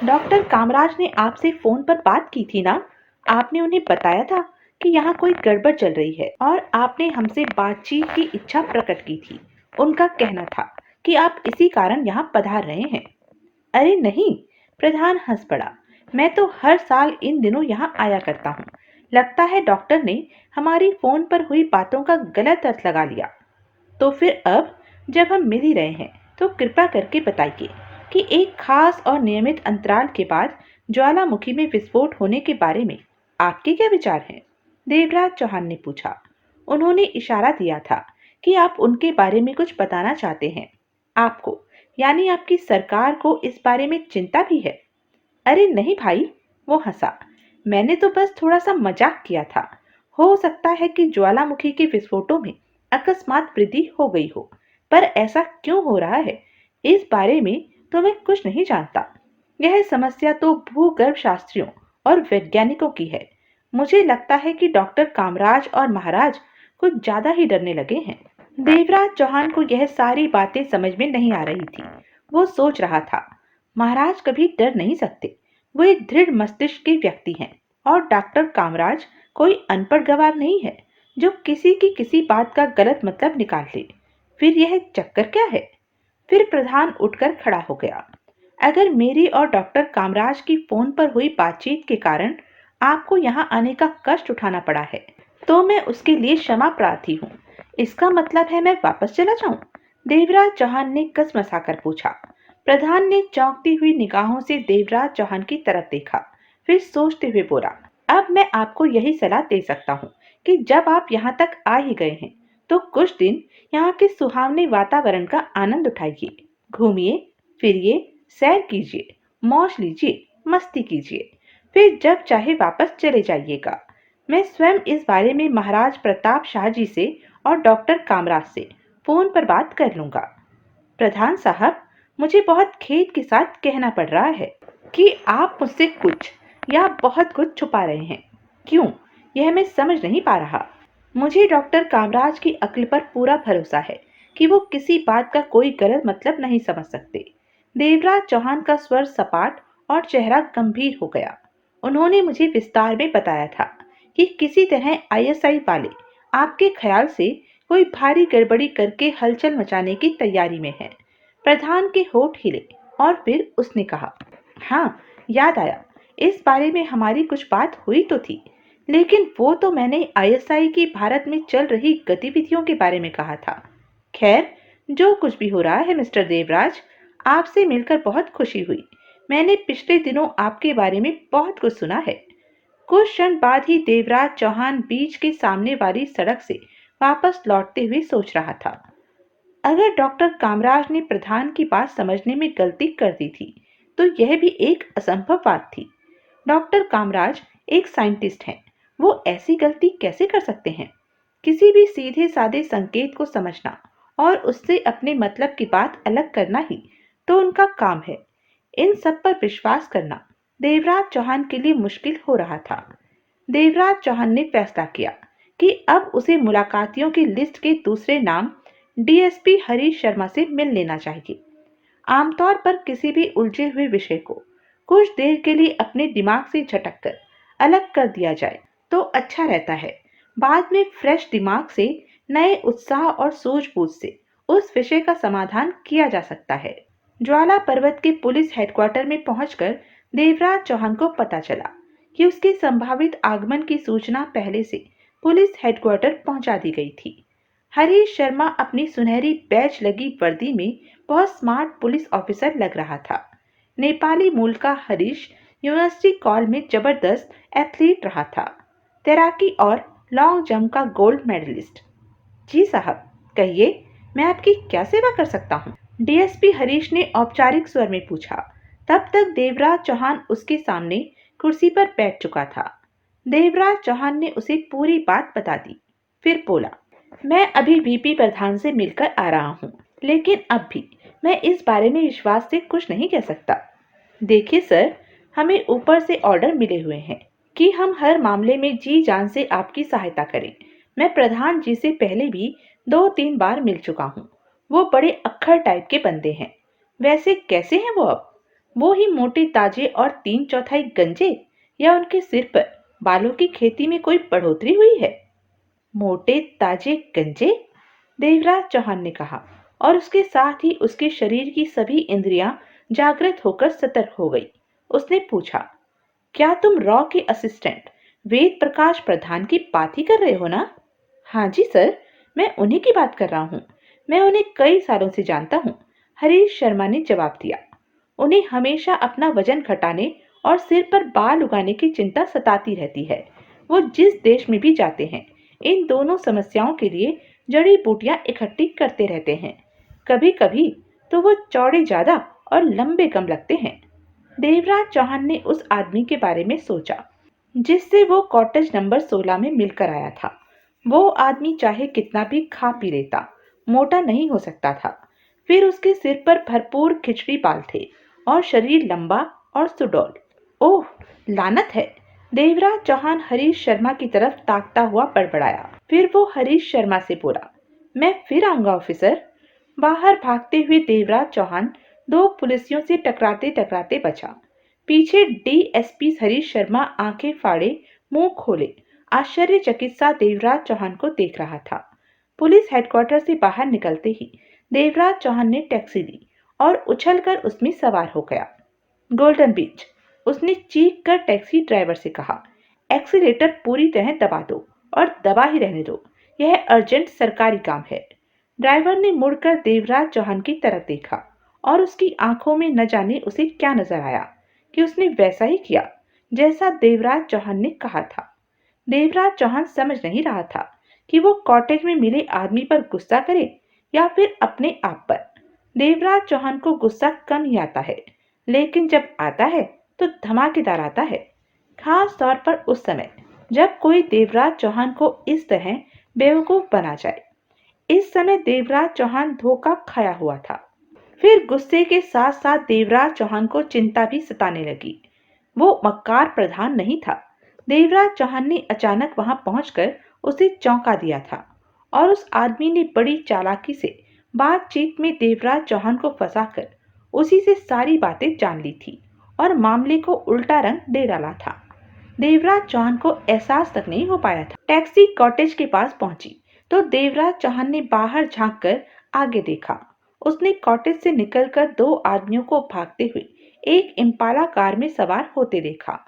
Speaker 1: डॉक्टर कामराज ने आपसे फोन पर बात की थी ना? आपने उन्हें बताया था कि यहाँ कोई गड़बड़ चल रही है और आपने हमसे बातचीत की इच्छा प्रकट की थी। उनका कहना था कि आप इसी कारण यहाँ पधार रहे हैं। अरे नहीं, प्रधान हंस पड़ा। मैं तो हर साल इन दिनों यहाँ आया करता हूँ। लगता है डॉक्टर ने हमारी फोन पर हुई बातों का गलत अर्थ लगा लिया। तो फिर अब जब हम मिल ही रहे हैं, तो कृपा करके बताइए कि एक खास और नियमित अंतराल के बाद ज्वालामुखी में विस्फोट होने के बारे में आपके क्या विचार हैं? देवराज चौहान ने पूछा। उन्होंने इशारा दिया था कि आप उनके बारे में कुछ बताना चाहते हैं। आपको, यानी आपकी सरकार को, इस बारे में चिंता भी है? अरे नहीं भाई, वो हंसा। मैंने तो बस थोड़ा सा मजाक किया था। हो सकता है कि ज्वालामुखी के विस्फोटों में अकस्मात वृद्धि हो गई हो, पर ऐसा क्यों हो रहा है, इस बारे में तो मैं कुछ नहीं जानता। यह समस्या तो भूगर्भ शास्त्रियों और वैज्ञानिकों की है। मुझे लगता है कि डॉक्टर कामराज और महाराज कुछ ज्यादा ही डरने लगे हैं। देवराज चौहान को यह सारी बातें समझ में नहीं आ रही थी। वो सोच रहा था, महाराज कभी डर नहीं सकते। वो एक दृढ़ मस्तिष्क के व्यक्ति हैं और डॉक्टर कामराज कोई अनपढ़ गवार नहीं है जो किसी की किसी बात का गलत मतलब निकाल ले। फिर यह चक्कर क्या है? फिर प्रधान उठकर खड़ा हो गया। अगर मेरी और डॉक्टर कामराज की फोन पर हुई बातचीत के कारण आपको यहाँ आने का कष्ट उठाना पड़ा है, तो मैं उसके लिए क्षमा प्रार्थी हूँ। इसका मतलब है मैं वापस चला जाऊं? देवराज चौहान ने कसमसाकर पूछा। प्रधान ने चौंकती हुई निगाहों से देवराज चौहान की तरफ देखा, फिर सोचते हुए बोला, अब मैं आपको यही सलाह दे सकता हूँ कि जब आप यहाँ तक आ ही गए हैं, तो कुछ दिन यहाँ के सुहावने वातावरण का आनंद उठाइए। घूमिए, फिरिए, सैर कीजिए, मौज लीजिए, मस्ती कीजिए। फिर जब चाहे वापस चले जाइएगा। मैं स्वयं इस बारे में महाराज प्रताप शाह जी से और डॉक्टर कामराज से फोन पर बात कर लूंगा। प्रधान साहब, मुझे बहुत खेद के साथ कहना पड़ रहा है कि आप मुझसे कुछ या बहुत कुछ छुपा रहे हैं। क्यों, यह मैं समझ नहीं पा रहा। मुझे डॉक्टर कामराज की अक्ल पर पूरा भरोसा है कि वो किसी बात का कोई गलत मतलब नहीं समझ सकते। देवराज चौहान का स्वर सपाट और चेहरा गंभीर हो गया। उन्होंने मुझे विस्तार में बताया था कि किसी तरह आईएसआई वाले आपके ख्याल से कोई भारी गड़बड़ी करके हलचल मचाने की तैयारी में है। प्रधान के होठ हिले और फिर उसने कहा, हाँ, याद आया, इस बारे में हमारी कुछ बात हुई तो थी, लेकिन वो तो मैंने आईएसआई की भारत में चल रही गतिविधियों के बारे में कहा था। खैर, जो कुछ भी हो रहा है मिस्टर देवराज, आपसे मिलकर बहुत खुशी हुई। मैंने पिछले दिनों आपके बारे में बहुत कुछ सुना है। कुछ क्षण बाद ही देवराज चौहान बीच के सामने वाली सड़क से वापस लौटते हुए सोच रहा था, अगर डॉक्टर कामराज ने प्रधान की बात समझने में गलती कर दी थी, तो यह भी एक असंभव बात थी। डॉक्टर कामराज एक साइंटिस्ट हैं। वो ऐसी गलती कैसे कर सकते हैं? किसी भी सीधे साधे संकेत को समझना और उससे अपने मतलब की बात अलग करना ही तो उनका काम है। इन सब पर विश्वास करना देवराज चौहान के लिए मुश्किल हो रहा था। देवराज चौहान ने फैसला किया कि अब उसे मुलाकातियों की लिस्ट के दूसरे नाम डीएसपी हरीश शर्मा से मिल लेना चाहिए। आमतौर पर किसी भी उलझे हुए विषय को कुछ देर के लिए अपने दिमाग से झटक कर अलग कर दिया जाए तो अच्छा रहता है। बाद में फ्रेश दिमाग से, नए उत्साह और सूझबूझ से उस विषय का समाधान किया जा सकता है। ज्वाला पर्वत के पुलिस हेडक्वार्टर में पहुंचकर देवराज चौहान को पता चला कि उसके संभावित आगमन की सूचना पहले से पुलिस हेडक्वार्टर पहुंचा दी गई थी। हरीश शर्मा अपनी सुनहरी बैज लगी वर्दी में बहुत स्मार्ट पुलिस ऑफिसर लग रहा था। नेपाली मूल का हरीश यूनिवर्सिटी कॉल में जबरदस्त एथलीट रहा था, तैराकी और लॉन्ग जंप का गोल्ड मेडलिस्ट। जी साहब, कहिए, मैं आपकी क्या सेवा कर सकता हूँ? डीएसपी हरीश ने औपचारिक स्वर में पूछा। तब तक देवराज चौहान उसके सामने कुर्सी पर बैठ चुका था। देवराज चौहान ने उसे पूरी बात बता दी, फिर बोला, मैं अभी वीपी प्रधान से मिलकर आ रहा हूँ, लेकिन अब भी मैं इस बारे में विश्वास से कुछ नहीं कह सकता। देखिए सर, हमें ऊपर से ऑर्डर मिले हुए हैं कि हम हर मामले में जी जान से आपकी सहायता करें। मैं प्रधान जी से पहले भी 2-3 बार मिल चुका हूँ। वो बड़े अक्खर टाइप के बंदे हैं। वैसे कैसे हैं वो अब? वो ही मोटे ताजे और 3/4 गंजे, या उनके सिर पर बालों की खेती में कोई बढ़ोतरी हुई है? मोटे ताजे गंजे? देवराज चौहान ने कहा और उसके साथ ही उसके शरीर की सभी इंद्रियां जागृत होकर सतर्क हो गई। उसने पूछा, क्या तुम रॉ के असिस्टेंट वेद प्रकाश प्रधान की बात ही कर रहे हो ना? हाँ जी सर, मैं उन्हीं की बात कर रहा हूँ। मैं उन्हें कई सालों से जानता हूँ, हरीश शर्मा ने जवाब दिया। उन्हें हमेशा अपना वजन घटाने और सिर पर बाल उगाने की चिंता सताती रहती है। वो जिस देश में भी जाते हैं, इन दोनों समस्याओं के लिए जड़ी बूटियां इकट्ठी करते रहते हैं। कभी कभी तो वो चौड़े ज्यादा और लंबे कम लगते हैं। देवराज चौहान ने उस आदमी के बारे में सोचा जिससे वो कॉटेज नंबर 16 में मिलकर आया था। वो आदमी चाहे कितना भी खा पी लेता, मोटा नहीं हो सकता था। फिर उसके सिर पर भरपूर खिचड़ी बाल थे और शरीर लंबा और सुडौल। ओह, लानत है! देवराज चौहान हरीश शर्मा की तरफ ताकता हुआ बड़बड़ाया। फिर वो हरीश शर्मा से बोला, मैं फिर आऊंगा ऑफिसर। बाहर भागते हुए देवराज चौहान दो पुलिसियों से टकराते टकराते बचा। पीछे डीएसपी हरीश शर्मा आंखें फाड़े मुंह खोले आश्चर्यचकित सा देवराज चौहान को देख रहा था। पुलिस हेडक्वार्टर से बाहर निकलते ही देवराज चौहान ने टैक्सी ली और उछलकर उसमें सवार हो गया। गोल्डन बीच, उसने चीख कर टैक्सी ड्राइवर से कहा, एक्सीलेटर पूरी तरह दबा दो और दबा ही रहने दो, यह अर्जेंट सरकारी काम है। ड्राइवर ने मुड़कर देवराज चौहान की तरफ देखा और उसकी आंखों में न जाने उसे क्या नजर आया कि उसने वैसा ही किया जैसा देवराज चौहान ने कहा था। देवराज चौहान समझ नहीं रहा था कि वो कॉटेज में मिले आदमी पर गुस्सा करे या फिर अपने आप पर। देवराज चौहान को गुस्सा कम ही आता है, लेकिन जब आता है तो धमाकेदार आता है। खास तौर पर उस समय जब कोई देवराज चौहान को इस तरह बेवकूफ बना जाए। इस समय देवराज चौहान धोखा खाया हुआ था। फिर गुस्से के साथ साथ देवराज चौहान को चिंता भी सताने लगी। वो मक्कार प्रधान नहीं था। देवराज चौहान ने अचानक वहां पहुंचकर उसे चौंका दिया था और उस आदमी ने बड़ी चालाकी से बातचीत में देवराज चौहान को फंसाकर उसी से सारी बातें जान ली थी और मामले को उल्टा रंग दे डाला था। देवराज चौहान को एहसास तक नहीं हो पाया था। टैक्सी कॉटेज के पास पहुंची तो देवराज चौहान ने बाहर झांककर आगे देखा। उसने कॉटेज से निकलकर दो आदमियों को भागते हुए एक इम्पाला कार में सवार होते देखा।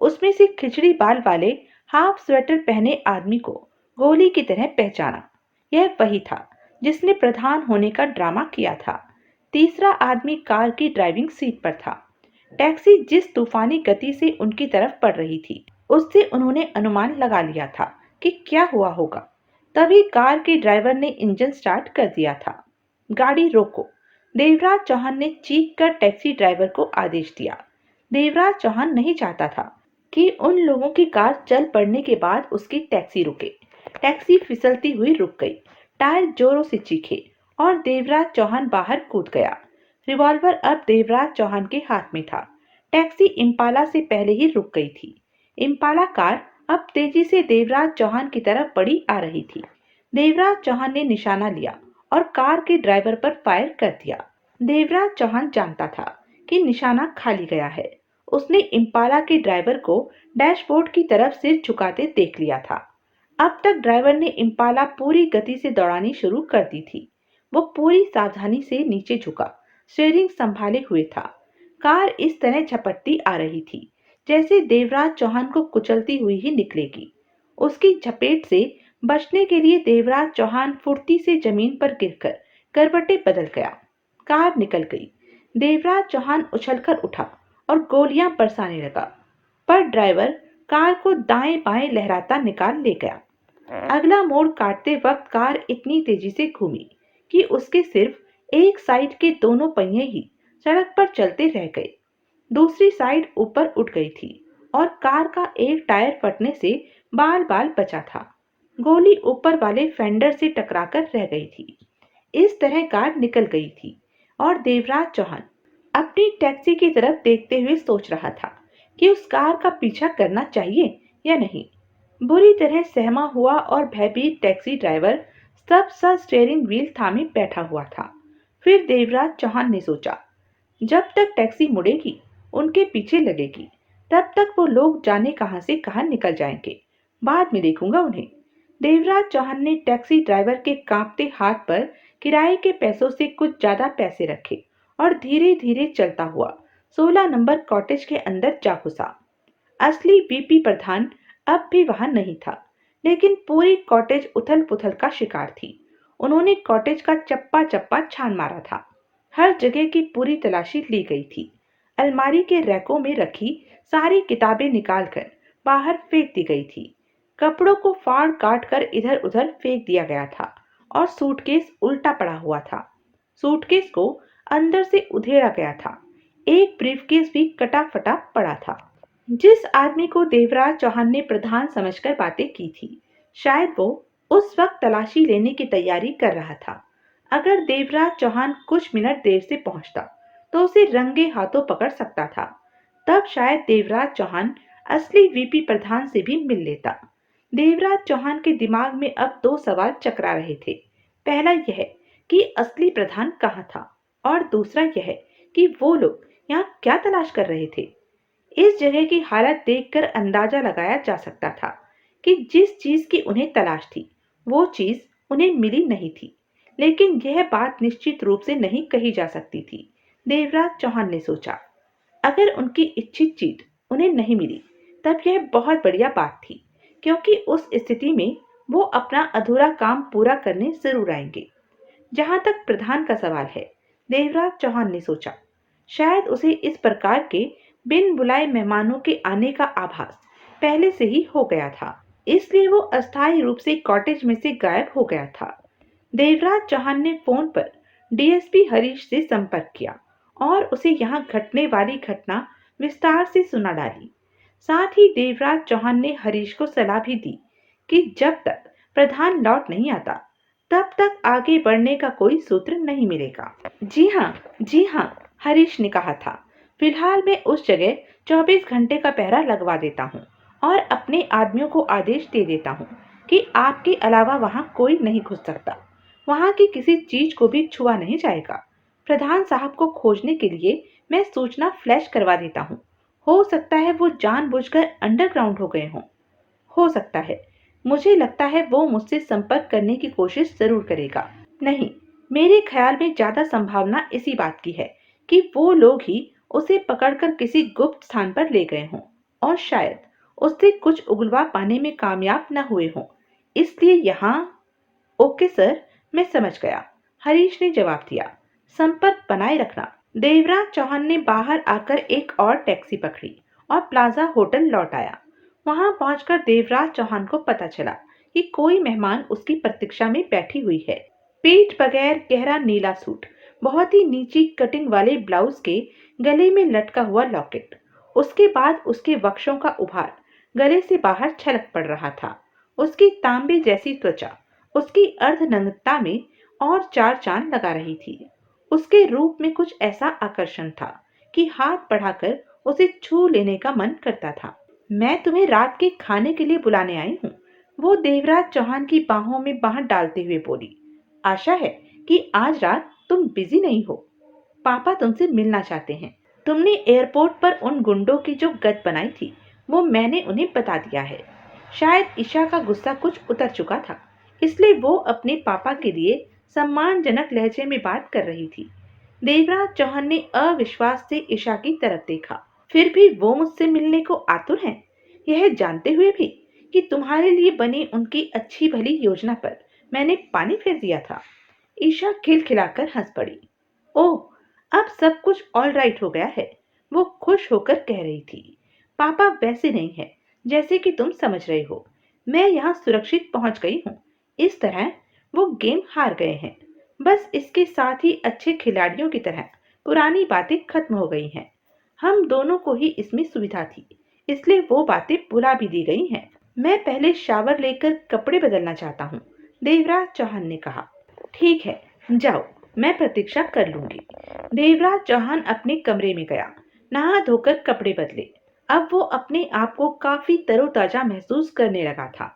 Speaker 1: उसमें से खिचड़ी बाल वाले हाफ स्वेटर पहने आदमी को गोली की तरह पहचाना। यह वही था जिसने प्रधान होने का ड्रामा किया था। तीसरा आदमी कार की ड्राइविंग सीट पर था। टैक्सी जिस तूफानी गति से उनकी तरफ पड़ रही थी, उससे उन्होंने अनुमान लगा लिया था कि क्या हुआ होगा। तभी कार के ड्राइवर ने इंजन स्टार्ट कर दिया था। गाड़ी रोको, देवराज चौहान ने चीख कर टैक्सी ड्राइवर को आदेश दिया। देवराज चौहान नहीं चाहता था कि उन लोगों की कार चल पड़ने के बाद उसकी टैक्सी रुके। टैक्सी फिसलती हुई रुक गई। टायर जोरों से चीखे और देवराज चौहान बाहर कूद गया। रिवॉल्वर अब देवराज चौहान के हाथ में था। टैक्सी इम्पाला से पहले ही रुक गई थी। इम्पाला कार अब तेजी से देवराज चौहान की तरफ बढ़ी आ रही थी। देवराज चौहान ने निशाना लिया और कार के ड्राइवर पर फायर कर दिया। देवराज चौहान जानता था कि निशाना खाली गया है। उसने इम्पाला के ड्राइवर को डैशबोर्ड की तरफ सिर झुकाते देख लिया था। अब तक ड्राइवर ने इम्पाला पूरी गति से दौड़ानी शुरू कर दी थी। वो पूरी सावधानी से नीचे झुका, स्टीयरिंग संभाले हुए था। कार इस तरह झपटती आ रही थी जैसे देवराज चौहान को कुचलती हुई ही निकलेगी। उसकी झपेट से बचने के लिए देवराज चौहान फुर्ती से जमीन पर गिरकर करवटें बदल गया। कार निकल गई। देवराज चौहान उछलकर उठा और गोलियां बरसाने लगा, पर ड्राइवर कार को दाएं बाएं लहराता निकाल ले गया। अगला मोड़ काटते वक्त कार इतनी तेजी से घूमी कि उसके सिर्फ एक साइड के दोनों पहिए ही सड़क पर चलते रह गए। दूसरी साइड ऊपर उठ गई थी और कार का एक टायर फटने से बाल बाल बचा था। गोली ऊपर वाले फेंडर से टकराकर रह गई थी। इस तरह कार निकल गई थी और देवराज चौहान अपनी टैक्सी की तरफ देखते हुए सोच रहा था कि उस कार का पीछा करना चाहिए या नहीं। बुरी तरह सहमा हुआ और भयभीत टैक्सी ड्राइवर सब सा स्टीयरिंग व्हील थामे बैठा हुआ था। फिर देवराज चौहान ने सोचा, जब तक टैक्सी मुड़ेगी उनके पीछे लगेगी, तब तक वो लोग जाने कहां से कहां निकल जाएंगे। बाद में देखूंगा उन्हें। देवराज चौहान ने टैक्सी ड्राइवर के कांपते हाथ पर किराए के पैसों से कुछ ज्यादा पैसे रखे और धीरे धीरे चलता हुआ 16 नंबर कॉटेज के अंदर जा घुसा। असली बीपी प्रधान अब भी वहां नहीं था, लेकिन पूरी कॉटेज उथल पुथल का शिकार थी। उन्होंने कॉटेज का चप्पा चप्पा छान मारा था। हर जगह की पूरी तलाशी ली गई थी। अलमारी के रैकों में रखी सारी किताबें निकालकर बाहर फेंक दी गई थी। कपड़ों को फाड़ काट कर इधर उधर फेंक दिया गया था और सूटकेस उल्टा पड़ा हुआ था। सूटकेस को अंदर से उधेड़ा गया था। एक ब्रीफकेस भी कटा फटा पड़ा था। जिस आदमी को देवराज चौहान ने प्रधान समझकर बातें की थी, शायद वो उस वक्त तलाशी लेने की तैयारी कर रहा था। अगर देवराज चौहान कुछ मिनट देर से पहुंचता तो उसे रंगे हाथों पकड़ सकता था। तब शायद देवराज चौहान असली वीपी प्रधान से भी मिल लेता। देवराज चौहान के दिमाग में अब दो सवाल चकरा रहे थे। पहला यह कि असली प्रधान कहाँ था, और दूसरा यह कि वो लोग यहाँ क्या तलाश कर रहे थे। इस जगह की हालत देखकर अंदाजा लगाया जा सकता था कि जिस चीज की उन्हें तलाश थी वो चीज उन्हें मिली नहीं थी, लेकिन यह बात निश्चित रूप से नहीं कही जा सकती थी। देवराज चौहान ने सोचा, अगर उनकी इच्छित चीज उन्हें नहीं मिली तब यह बहुत बढ़िया बात थी, क्योंकि उस स्थिति में वो अपना अधूरा काम पूरा करने जरूर आएंगे। जहां तक प्रधान का सवाल है, देवराज चौहान ने सोचा, शायद उसे इस प्रकार के बिन बुलाए मेहमानों के आने का आभास पहले से ही हो गया था, इसलिए वो अस्थायी रूप से कॉटेज में से गायब हो गया था। देवराज चौहान ने फोन पर डीएसपी हरीश से संपर्क किया और उसे यहाँ घटने वाली घटना विस्तार से सुना डाली। साथ ही देवराज चौहान ने हरीश को सलाह भी दी कि जब तक प्रधान लौट नहीं आता तब तक आगे बढ़ने का कोई सूत्र नहीं मिलेगा। जी हाँ, हरीश ने कहा था। फिलहाल मैं उस जगह 24 घंटे का पहरा लगवा देता हूँ और अपने आदमियों को आदेश दे देता हूँ कि आपके अलावा वहाँ कोई नहीं घुस सकता। वहाँ की किसी चीज को भी छुआ नहीं जाएगा। प्रधान साहब को खोजने के लिए मैं सूचना फ्लैश करवा देता हूँ। हो सकता है वो जानबूझकर अंडरग्राउंड हो गए हों। हो सकता है, मुझे लगता है वो मुझसे संपर्क करने की कोशिश जरूर करेगा। नहीं, मेरे ख्याल में ज्यादा संभावना इसी बात की है कि वो लोग ही उसे पकड़कर किसी गुप्त स्थान पर ले गए हों और शायद उससे कुछ उगलवा पाने में कामयाब न हुए हों, इसलिए यहाँ। ओके सर, मैं समझ गया, हरीश ने जवाब दिया। संपर्क बनाए रखना। देवराज चौहान ने बाहर आकर एक और टैक्सी पकड़ी और प्लाजा होटल लौट आया। वहां पहुंचकर देवराज चौहान को पता चला कि कोई मेहमान उसकी प्रतीक्षा में बैठी हुई है। पीठ बगैर गहरा नीला सूट, बहुत ही नीची कटिंग वाले ब्लाउज के गले में लटका हुआ लॉकेट, उसके बाद उसके वक्षों का उभार गले से बाहर छलक पड़ रहा था। उसकी तांबे जैसी त्वचा उसकी अर्धनग्नता में और चार चांद लगा रही थी। उसके रूप में कुछ ऐसा आकर्षण था कि हाथ बढ़ाकर उसे छू लेने का मन करता था। मैं तुम्हें रात के खाने के लिए बुलाने आई हूँ, वो देवराज चौहान की बाहों में बांह डालते हुए बोली। आशा है कि आज रात तुम बिजी नहीं हो। पापा तुमसे मिलना चाहते हैं। तुमने एयरपोर्ट पर उन गुंडों की जो गत बनाई थी वो मैंने उन्हें बता दिया है। शायद ईशा का गुस्सा कुछ उतर चुका था, इसलिए वो अपने पापा के लिए सम्मानजनक लहजे में बात कर रही थी। देवराज चौहान ने अविश्वास से ईशा की तरफ देखा। फिर भी वो मुझसे मिलने को आतुर हैं, यह जानते हुए भी कि तुम्हारे लिए बनी उनकी अच्छी भली योजना पर मैंने पानी फेर दिया था। ईशा खिलखिलाकर हंस पड़ी। ओह, अब सब कुछ ऑल राइट हो गया है, वो खुश होकर कह रही थी। पापा वैसे नहीं है जैसे कि तुम समझ रहे हो। मैं यहाँ सुरक्षित पहुंच गई हूँ। इस तरह वो गेम हार गए हैं। बस इसके साथ ही अच्छे खिलाड़ियों की तरह पुरानी बातें खत्म हो गई हैं। हम दोनों को ही इसमें सुविधा थी, इसलिए वो बातें भुला भी दी गई हैं। मैं पहले शावर लेकर कपड़े बदलना चाहता हूँ, देवराज चौहान ने कहा। ठीक है, जाओ, मैं प्रतीक्षा कर लूंगी। देवराज चौहान अपने कमरे में गया, नहा धोकर कपड़े बदले। अब वो अपने आप को काफी तरोताजा महसूस करने लगा था।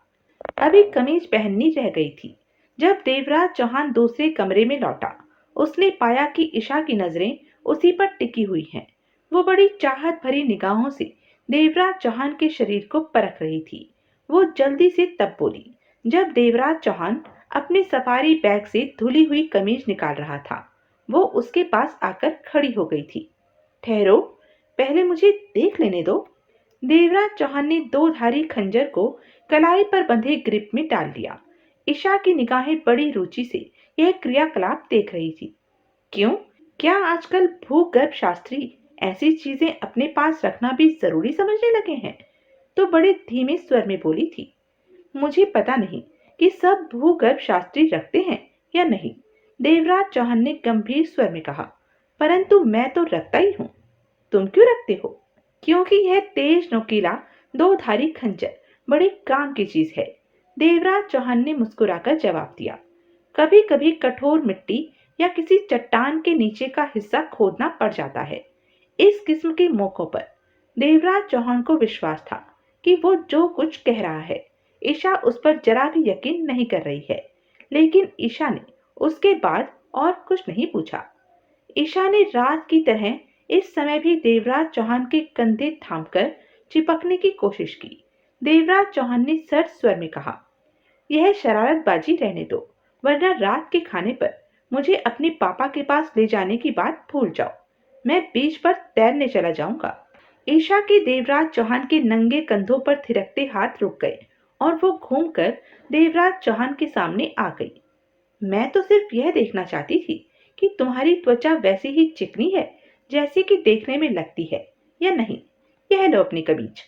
Speaker 1: अभी कमीज पहननी रह गई थी। जब देवराज चौहान दूसरे कमरे में लौटा, उसने पाया कि ईशा की नजरें उसी पर टिकी हुई हैं। वो बड़ी चाहत भरी निगाहों से देवराज चौहान के शरीर को परख रही थी। वो जल्दी से तब बोली, जब देवराज चौहान अपने सफारी बैग से धुली हुई कमीज निकाल रहा था। वो उसके पास आकर खड़ी हो गई थी। ठहरो, पहले मुझे देख लेने दो। देवराज चौहान ने दो धारी खंजर को कलाई पर बंधे ग्रिप में डाल दिया। ईशा की निगाहें बड़ी रुचि से यह क्रियाकलाप देख रही थी। क्यों, क्या आजकल भूगर्भ शास्त्री ऐसी चीजें अपने पास रखना भी जरूरी समझने लगे हैं? तो बड़े धीमे स्वर में बोली थी। मुझे पता नहीं कि सब भूगर्भ शास्त्री रखते हैं या नहीं, देवराज चौहान ने गंभीर स्वर में कहा। परंतु मैं तो रखता ही हूँ। तुम क्यों रखते हो? क्योंकि यह तेज नोकीला दो धारी खंजर बड़े काम की चीज है, देवराज चौहान ने मुस्कुराकर जवाब दिया। कभी कभी कठोर मिट्टी या किसी चट्टान के नीचे का हिस्सा खोदना पड़ जाता है। इस किस्म के मौकों पर देवराज चौहान को विश्वास था कि वो जो कुछ कह रहा है ईशा उस पर जरा भी यकीन नहीं कर रही है, लेकिन ईशा ने उसके बाद और कुछ नहीं पूछा। ईशा ने रात की तरह इस समय भी देवराज चौहान के कंधे थामकर चिपकने की कोशिश की। देवराज चौहान ने सर्द स्वर में कहा, यह शरारतबाजी रहने दो, वरना रात के खाने पर मुझे अपने पापा के पास ले जाने की बात भूल जाओ। मैं बीच पर तैरने चला जाऊंगा। ईशा के देवराज चौहान के नंगे कंधों पर थिरकते हाथ रुक गए और वो घूमकर देवराज चौहान के सामने आ गई। मैं तो सिर्फ यह देखना चाहती थी कि तुम्हारी त्वचा वैसी ही चिकनी है जैसी कि देखने में लगती है या नहीं। यह लो अपनी कमीज।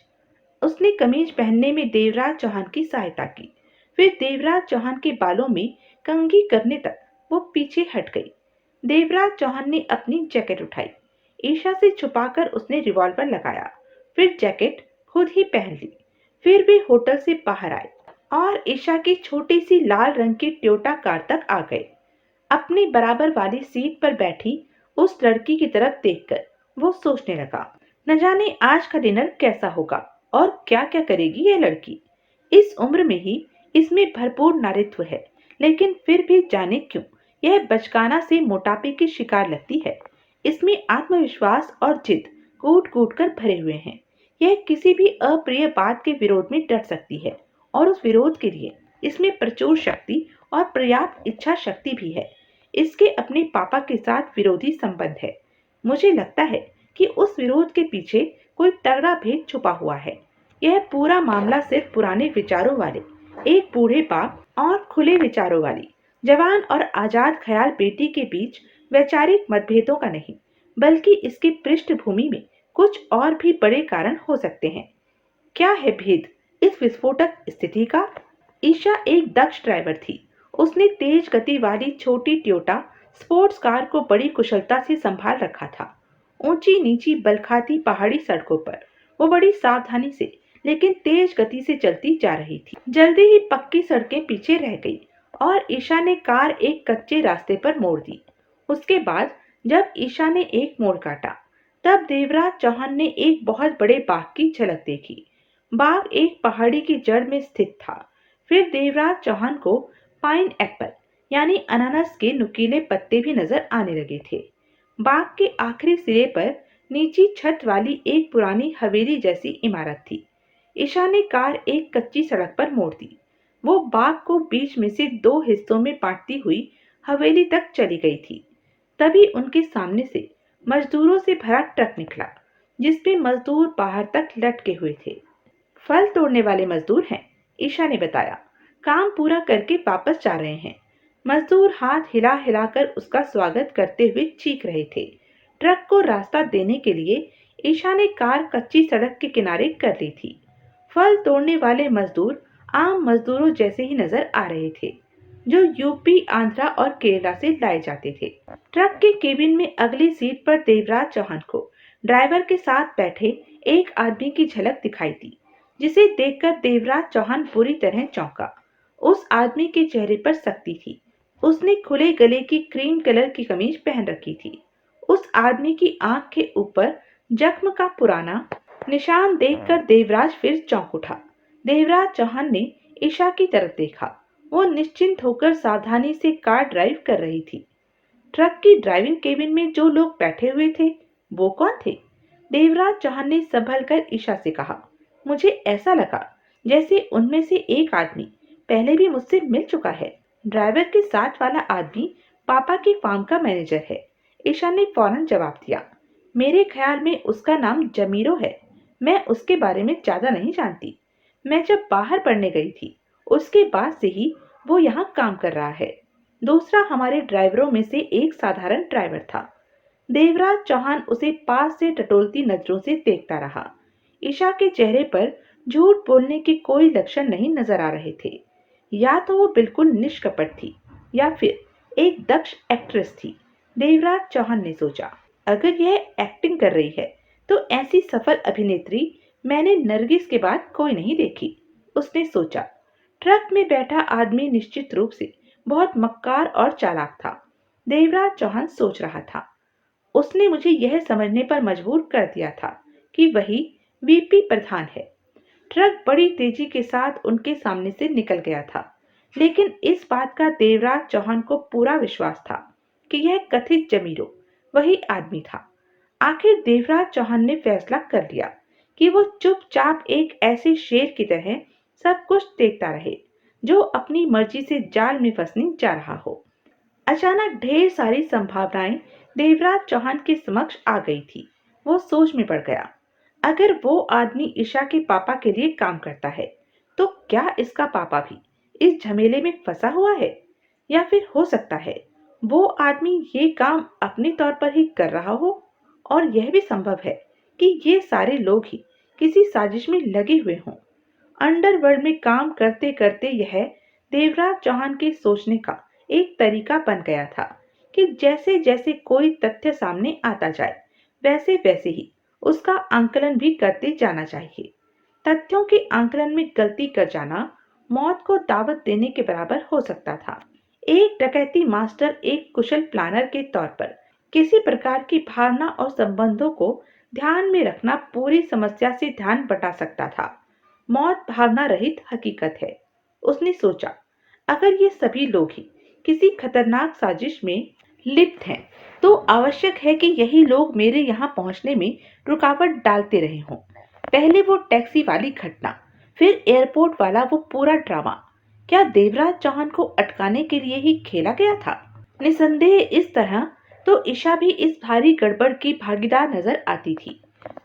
Speaker 1: उसने कमीज पहनने में देवराज चौहान की सहायता की। फिर देवराज चौहान के बालों में कंघी करने तक वो पीछे हट गई। देवराज चौहान ने अपनी जैकेट उठाई। ईशा से छुपाकर उसने रिवॉल्वर लगाया। फिर जैकेट खुद ही पहन ली। फिर वे होटल से बाहर आए और ईशा की छोटी सी लाल रंग की टोयोटा कार तक आ गए। अपनी बराबर वाली सीट पर बैठी उस लड़की की तरफ देखकर वो सोचने लगा, न जाने आज का डिनर कैसा होगा और क्या क्या करेगी ये लड़की। इस उम्र में ही इसमें भरपूर नारित्व है, लेकिन फिर भी जाने क्यों यह बचकाना से मोटापे की शिकार लगती है। इसमें आत्मविश्वास और जिद कूट कूट कर भरे हुए हैं। यह किसी भी अप्रिय बात के विरोध में डट सकती है और उस विरोध के लिए इसमें प्रचुर शक्ति और पर्याप्त इच्छा शक्ति भी है। इसके अपने पापा के साथ विरोधी संबंध है। मुझे लगता है कि उस विरोध के पीछे कोई तगड़ा भेद छुपा हुआ है। यह पूरा मामला सिर्फ पुराने विचारों वाले एक बूढ़े बाप और खुले विचारों वाली जवान और आजाद ख्याल बेटी के बीच वैचारिक मतभेदों का नहीं, बल्कि इसकी पृष्ठभूमि में कुछ और भी बड़े कारण हो सकते हैं। क्या है भेद इस विस्फोटक स्थिति का? ईशा एक दक्ष ड्राइवर थी। उसने तेज गति वाली छोटी टोयोटा स्पोर्ट्स कार को बड़ी कुशलता से संभाल रखा था। ऊंची नीची बलखाती पहाड़ी सड़कों पर वो बड़ी सावधानी से लेकिन तेज गति से चलती जा रही थी। जल्दी ही पक्की सड़कें पीछे रह गई और ईशा ने कार एक कच्चे रास्ते पर मोड़ दी। उसके बाद जब ईशा ने एक मोड़ काटा, तब देवराज चौहान ने एक बहुत बड़े बाग की झलक देखी। बाग एक पहाड़ी की जड़ में स्थित था। फिर देवराज चौहान को पाइन एप्पल यानी अनानास के नुकीले पत्ते भी नजर आने लगे थे। बाग के आखिरी सिरे पर नीची छत वाली एक पुरानी हवेली जैसी इमारत थी। ईशा ने कार एक कच्ची सड़क पर मोड़ दी। वो बाग को बीच में से दो हिस्सों में बांटती हुई हवेली तक चली गई थी। तभी उनके सामने से मजदूरों से भरा ट्रक निकला, जिसपे मजदूर बाहर तक लटके हुए थे। फल तोड़ने वाले मजदूर हैं, ईशा ने बताया। काम पूरा करके वापस जा रहे हैं। मजदूर हाथ हिला हिलाकर उसका स्वागत करते हुए चीख रहे थे। ट्रक को रास्ता देने के लिए ईशा ने कार कच्ची सड़क के किनारे कर ली थी। फल तोड़ने वाले मजदूर आम मजदूरों जैसे ही नजर आ रहे थे, जो यूपी, आंध्रा और केरला से लाए जाते थे। ट्रक के केबिन में अगली सीट पर देवराज चौहान को ड्राइवर के साथ बैठे एक आदमी की झलक दिखाई दी, जिसे देखकर देवराज चौहान बुरी तरह चौंका। उस आदमी के चेहरे पर सख्ती थी। उसने खुले गले की क्रीम कलर की कमीज पहन रखी थी। उस आदमी की आंख के ऊपर जख्म का पुराना निशान देखकर देवराज फिर चौंक उठा। देवराज चौहान ने ईशा की तरफ देखा। वो निश्चिंत होकर सावधानी से कार ड्राइव कर रही थी। ट्रक की ड्राइविंग केबिन में जो लोग बैठे हुए थे, वो कौन थे? देवराज चौहान ने संभल कर ईशा से कहा, मुझे ऐसा लगा जैसे उनमें से एक आदमी पहले भी मुझसे मिल चुका है। ड्राइवर के साथ वाला आदमी पापा के फार्म का मैनेजर है। ईशा ने फौरन जवाब दिया, मेरे ख्याल में उसका नाम जमीरो है। मैं उसके बारे में ज्यादा नहीं जानती। मैं जब बाहर पढ़ने गई थी, उसके बाद से ही वो यहाँ काम कर रहा है। दूसरा हमारे ड्राइवरों में से एक साधारण ड्राइवर था। देवराज चौहान उसे पास से टटोलती नजरों से देखता रहा। ईशा के चेहरे पर झूठ बोलने के कोई लक्षण नहीं नजर आ रहे थे। या तो वो बिल्कुल निष्कपट थी या फिर एक दक्ष एक्ट्रेस थी। देवराज चौहान ने सोचा, अगर यह एक्टिंग कर रही है तो ऐसी सफल अभिनेत्री मैंने नरगिस के बाद कोई नहीं देखी। उसने सोचा। ट्रक में बैठा आदमी निश्चित रूप से बहुत मक्कार और चालाक था। देवराज चौहान सोच रहा था, उसने मुझे यह समझने पर मजबूर कर दिया था कि वही वीपी प्रधान है। ट्रक बड़ी तेजी के साथ उनके सामने से निकल गया था, लेकिन इस बात का देवराज चौहान को पूरा विश्वास था कि यह कथित जमीरों वही आदमी था। आखिर देवराज चौहान ने फैसला कर लिया कि वो चुपचाप एक ऐसे शेर की तरह सब कुछ देखता रहे जो अपनी मर्जी से जाल में फंसने जा रहा हो। अचानक ढेर सारी संभावनाएं देवराज चौहान के समक्ष आ गई थी। वो सोच में पड़ गया, अगर वो आदमी ईशा के पापा के लिए काम करता है, तो क्या इसका पापा भी इस झमेले में फंसा हुआ है? या फिर हो सकता है वो आदमी ये काम अपने तौर पर ही कर रहा हो, और यह भी संभव है कि ये सारे लोग ही किसी साजिश में लगे हुए हों। अंडरवर्ल्ड में काम करते करते यह देवराज चौहान के सोचने का एक तरीका बन गया था कि जैसे जैसे कोई तथ्य सामने आता जाए, वैसे वैसे ही उसका आंकलन भी करते जाना चाहिए। तथ्यों के आंकलन में गलती कर जाना मौत को दावत देने के बराबर हो सकता था। एक डकैती मास्टर एक कुशल प्लानर के तौर पर किसी प्रकार की भावना और संबंधों को ध्यान में रखना पूरी समस्या से ध्यान बटा सकता था। मौत भावना रहित हकीकत है, उसने सोचा। अगर ये सभी लोग ही किसी खतरनाक साजिश में लिप्त हैं, तो आवश्यक है कि यही लोग मेरे यहाँ पहुँचने में रुकावट डालते रहे हों। पहले वो टैक्सी वाली घटना, फिर एयरपोर्ट वाला वो पूरा ड्रामा, क्या देवराज चौहान को अटकाने के लिए ही खेला गया था? निसंदेह इस तरह तो ईशा भी इस भारी गड़बड़ की भागीदार नजर आती थी,